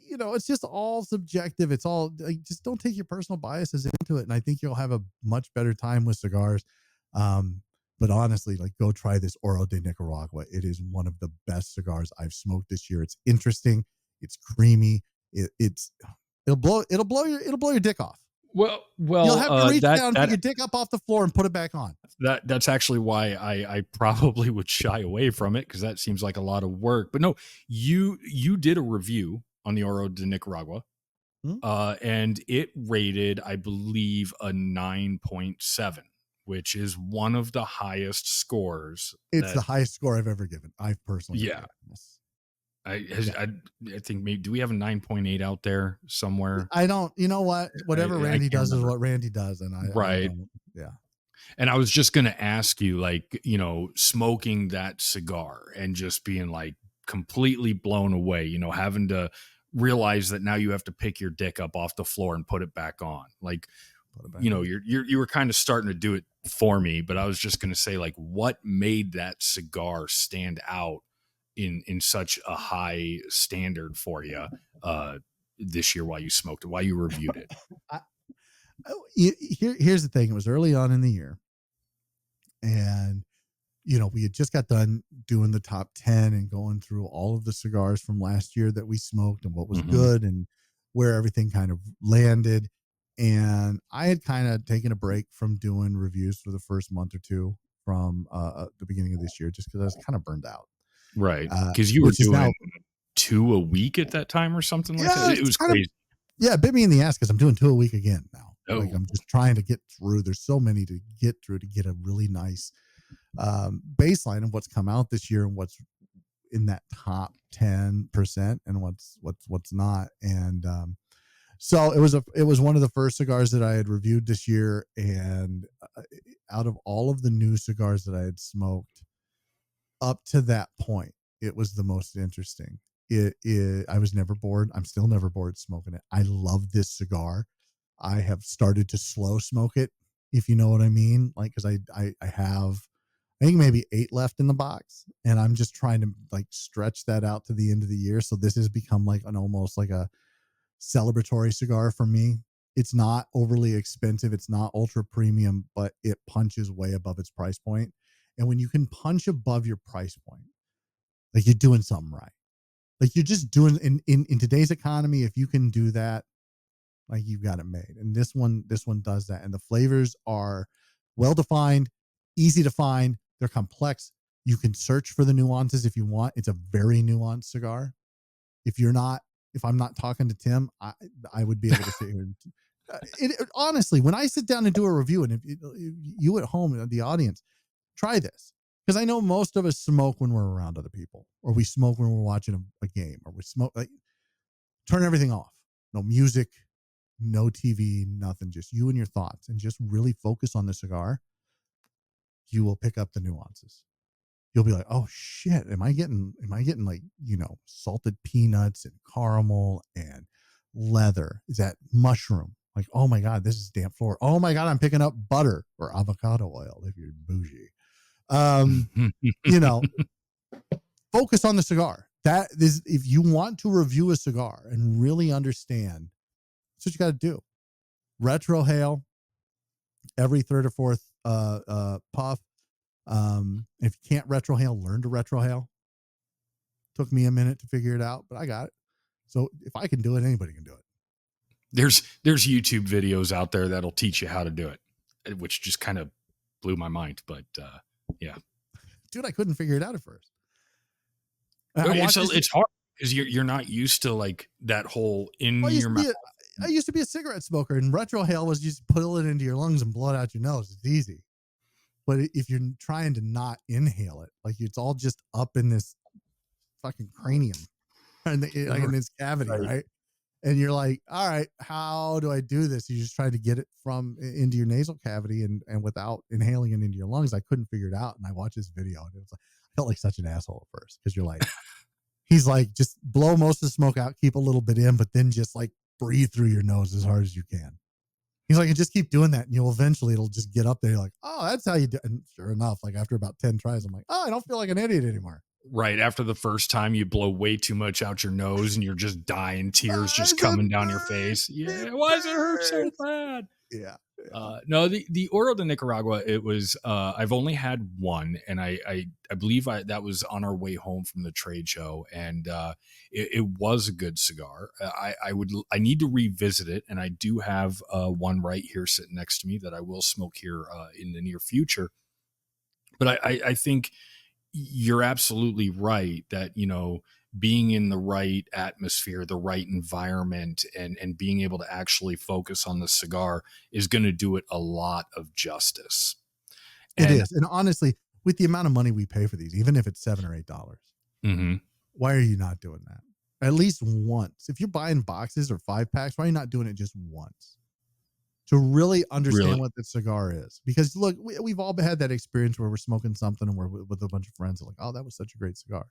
[SPEAKER 2] you know, it's just all subjective. It's all like, just don't take your personal biases into it, and I think you'll have a much better time with cigars. But honestly, like, go try this Oro de Nicaragua. It is one of the best cigars I've smoked this year. It's interesting. It's creamy. It'll blow your dick off.
[SPEAKER 1] Well,
[SPEAKER 2] you'll have to reach down, pick your dick up off the floor, and put it back on.
[SPEAKER 1] That's actually why I probably would shy away from it, because that seems like a lot of work. But no, you did a review on the Oro de Nicaragua, and it rated, I believe, a 9.7, which is one of the highest scores.
[SPEAKER 2] It's the highest score I've ever given. I've personally,
[SPEAKER 1] yeah. I think maybe, do we have a 9.8 out there somewhere?
[SPEAKER 2] I don't, you know what, whatever Randy does is what Randy does. And I don't, yeah.
[SPEAKER 1] And I was just going to ask you, like, you know, smoking that cigar and just being like completely blown away, you know, having to realize that now you have to pick your dick up off the floor and put it back on. Like, you know, you were kind of starting to do it for me, but I was just going to say, like, what made that cigar stand out in such a high standard for you this year while you smoked it, while you reviewed it?
[SPEAKER 2] Here's the thing. It was early on in the year, and, you know, we had just got done doing the top 10 and going through all of the cigars from last year that we smoked and what was good and where everything kind of landed. And I had kind of taken a break from doing reviews for the first month or two from the beginning of this year, just because I was kind of burned out.
[SPEAKER 1] Right. Because you were doing 2 a week at that time or something like that. It was crazy.
[SPEAKER 2] Yeah, it bit me in the ass because I'm doing 2 a week again now.
[SPEAKER 1] Oh.
[SPEAKER 2] Like, I'm just trying to get through. There's so many to get through to get a really nice baseline of what's come out this year and what's in that top 10% and what's not. And so it was one of the first cigars that I had reviewed this year. And out of all of the new cigars that I had smoked up to that point, it was the most interesting. I was never bored. I'm still never bored smoking it. I love this cigar. I have started to slow smoke it, if you know what I mean. Like, because I have, I think, maybe 8 left in the box, and I'm just trying to, like, stretch that out to the end of the year. So this has become like almost like a celebratory cigar for me. It's not overly expensive. It's not ultra premium, but it punches way above its price point. And when you can punch above your price point, like, you're doing something right. Like, you're just doing in today's economy, if you can do that, like, you've got it made. And this one does that. And the flavors are well defined, easy to find. They're complex. You can search for the nuances if you want. It's a very nuanced cigar. If I'm not talking to Tim, I would be able to sit here Honestly, when I sit down and do a review, and if you at home, the audience, try this. Because I know most of us smoke when we're around other people, or we smoke when we're watching a game, or we smoke, like, turn everything off. No music, no TV, nothing, just you and your thoughts, and just really focus on the cigar. You will pick up the nuances. You'll be like, oh shit, am I getting like, salted peanuts and caramel and leather? Is that mushroom? Like, oh my God, this is damp floor. Oh my God, I'm picking up butter or avocado oil if you're bougie. Focus on the cigar. That is, if you want to review a cigar and really understand, that's what you got to do. Retrohale every third or fourth puff. If you can't retrohale, learn to retrohale. Took me a minute to figure it out, but I got it. So if I can do it, anybody can do it.
[SPEAKER 1] There's YouTube videos out there that'll teach you how to do it, which just kind of blew my mind. But yeah,
[SPEAKER 2] dude, I couldn't figure it out at first.
[SPEAKER 1] It's hard because you're not used to like that whole in your mouth.
[SPEAKER 2] I used to be a cigarette smoker, and retrohale was just pull it into your lungs and blow it out your nose. It's easy. But if you're trying to not inhale it, like it's all just up in this fucking cranium, and like in this cavity, right? And you're like, all right, how do I do this? You just try to get it into your nasal cavity and without inhaling it into your lungs. I couldn't figure it out. And I watched this video, and it was like, I felt like such an asshole at first, because you're like, he's like, just blow most of the smoke out, keep a little bit in, but then just like breathe through your nose as hard as you can. He's like, and just keep doing that, and it'll just get up there. You're like, oh, that's how you do it. And sure enough, like after about 10 tries, I'm like, oh, I don't feel like an idiot anymore.
[SPEAKER 1] Right. After the first time you blow way too much out your nose and you're just dying, tears just coming down your face. Yeah. Why does it hurt so bad?
[SPEAKER 2] Yeah.
[SPEAKER 1] No, the Oro de Nicaragua, it was, I've only had one, and I believe that was on our way home from the trade show, and it was a good cigar. I need to revisit it, and I do have one right here sitting next to me that I will smoke here in the near future. But I think you're absolutely right that, being in the right atmosphere, the right environment, and being able to actually focus on the cigar is going to do it a lot of justice.
[SPEAKER 2] It is. And honestly, with the amount of money we pay for these, even if it's $7 or $8, why are you not doing that? At least once. If you're buying boxes or 5-packs, why are you not doing it just once? To really understand what the cigar is. Because look, we've all had that experience where we're smoking something and we're with a bunch of friends and like, oh, that was such a great cigar.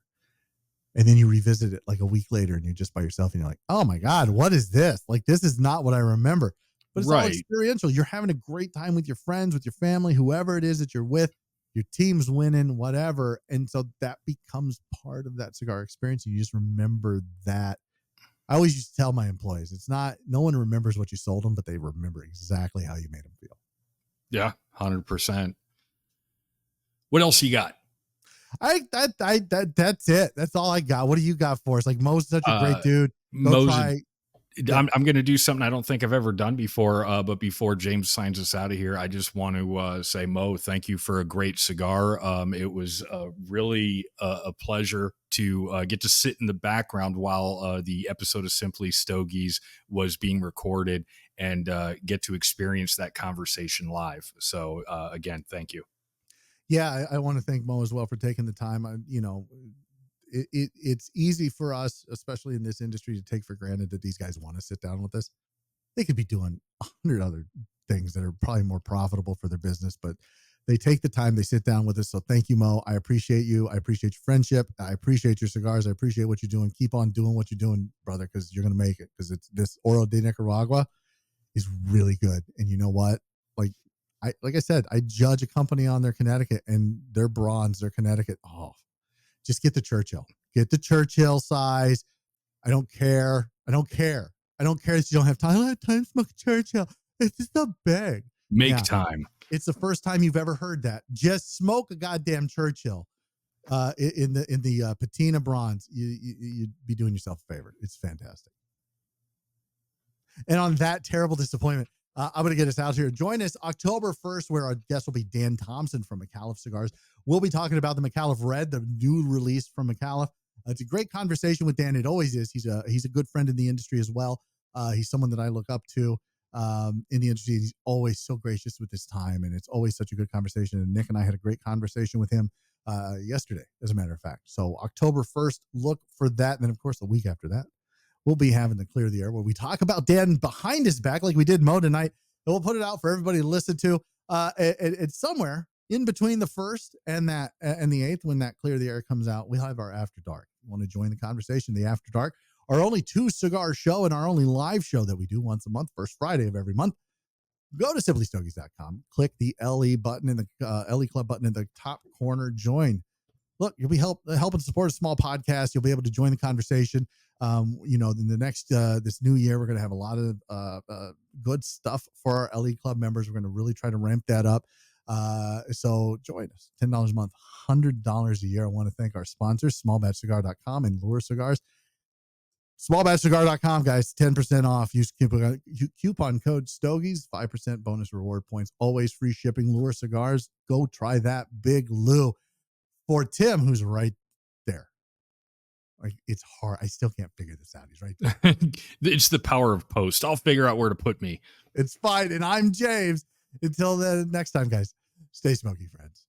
[SPEAKER 2] And then you revisit it like a week later and you're just by yourself and you're like, oh my God, what is this? Like, this is not what I remember. But it's all experiential. You're having a great time with your friends, with your family, whoever it is that you're with. Your team's winning, whatever. And so that becomes part of that cigar experience. And you just remember that. I always used to tell my employees, no one remembers what you sold them, but they remember exactly how you made them feel.
[SPEAKER 1] Yeah, 100%. What else you got?
[SPEAKER 2] That's it. That's all I got. What do you got for us? Like, Mo's such a great dude. I'm
[SPEAKER 1] going to do something I don't think I've ever done before. But before James signs us out of here, I just want to say, Mo, thank you for a great cigar. It was really a pleasure to get to sit in the background while the episode of Simply Stogies was being recorded and get to experience that conversation live. So again, thank you.
[SPEAKER 2] Yeah, I want to thank Mo as well for taking the time. It's easy for us, especially in this industry, to take for granted that these guys want to sit down with us. They could be doing 100 other things that are probably more profitable for their business, but they take the time, they sit down with us. So thank you, Mo. I appreciate you. I appreciate your friendship. I appreciate your cigars. I appreciate what you're doing. Keep on doing what you're doing, brother, because you're going to make it. Because this Oro De Nicaragua is really good. And you know what? Like I said, I judge a company on their Connecticut and their bronze, their Connecticut. Oh, just get the Churchill. Get the Churchill size. I don't care. I don't care that you don't have time. I don't have time to smoke a Churchill. It's just so big.
[SPEAKER 1] Make time.
[SPEAKER 2] It's the first time you've ever heard that. Just smoke a goddamn Churchill. In the Patina bronze, you'd be doing yourself a favor. It's fantastic. And on that terrible disappointment, I'm going to get us out here. Join us October 1st, where our guest will be Dan Thompson from McAuliffe Cigars. We'll be talking about the McAuliffe Red, the new release from McAuliffe. It's a great conversation with Dan. It always is. He's a good friend in the industry as well. He's someone that I look up to. in the industry. He's always so gracious with his time, and it's always such a good conversation. And Nick and I had a great conversation with him yesterday, as a matter of fact. So October 1st, look for that. And then, of course, the week after that, we'll be having the Clear the Air, where we talk about Dan behind his back like we did Mo tonight. And we'll put it out for everybody to listen to. It's somewhere in between the 1st and the 8th, when that Clear the Air comes out. We'll have our After Dark. You want to join the conversation? The After Dark, our only 2 cigar show and our only live show that we do once a month, first Friday of every month. Go to simplystogies.com, click the LE button in the LE Club button in the top corner, join. Look, you'll be helping support a small podcast. You'll be able to join the conversation. In the next this new year, we're going to have a lot of good stuff for our LE Club members. We're going to really try to ramp that up. So join us. $10 a month, $100 a year. I want to thank our sponsors, smallbatchcigar.com and Lure Cigars. Smallbatchcigar.com, guys, 10% off. Use coupon code Stogies, 5% bonus reward points. Always free shipping. Lure Cigars. Go try that Big Lou. For Tim, who's right there. Like, it's hard. I still can't figure this out. He's right there.
[SPEAKER 1] It's the power of post. I'll figure out where to put me.
[SPEAKER 2] It's fine. And I'm James. Until then, next time, guys, stay smoky, friends.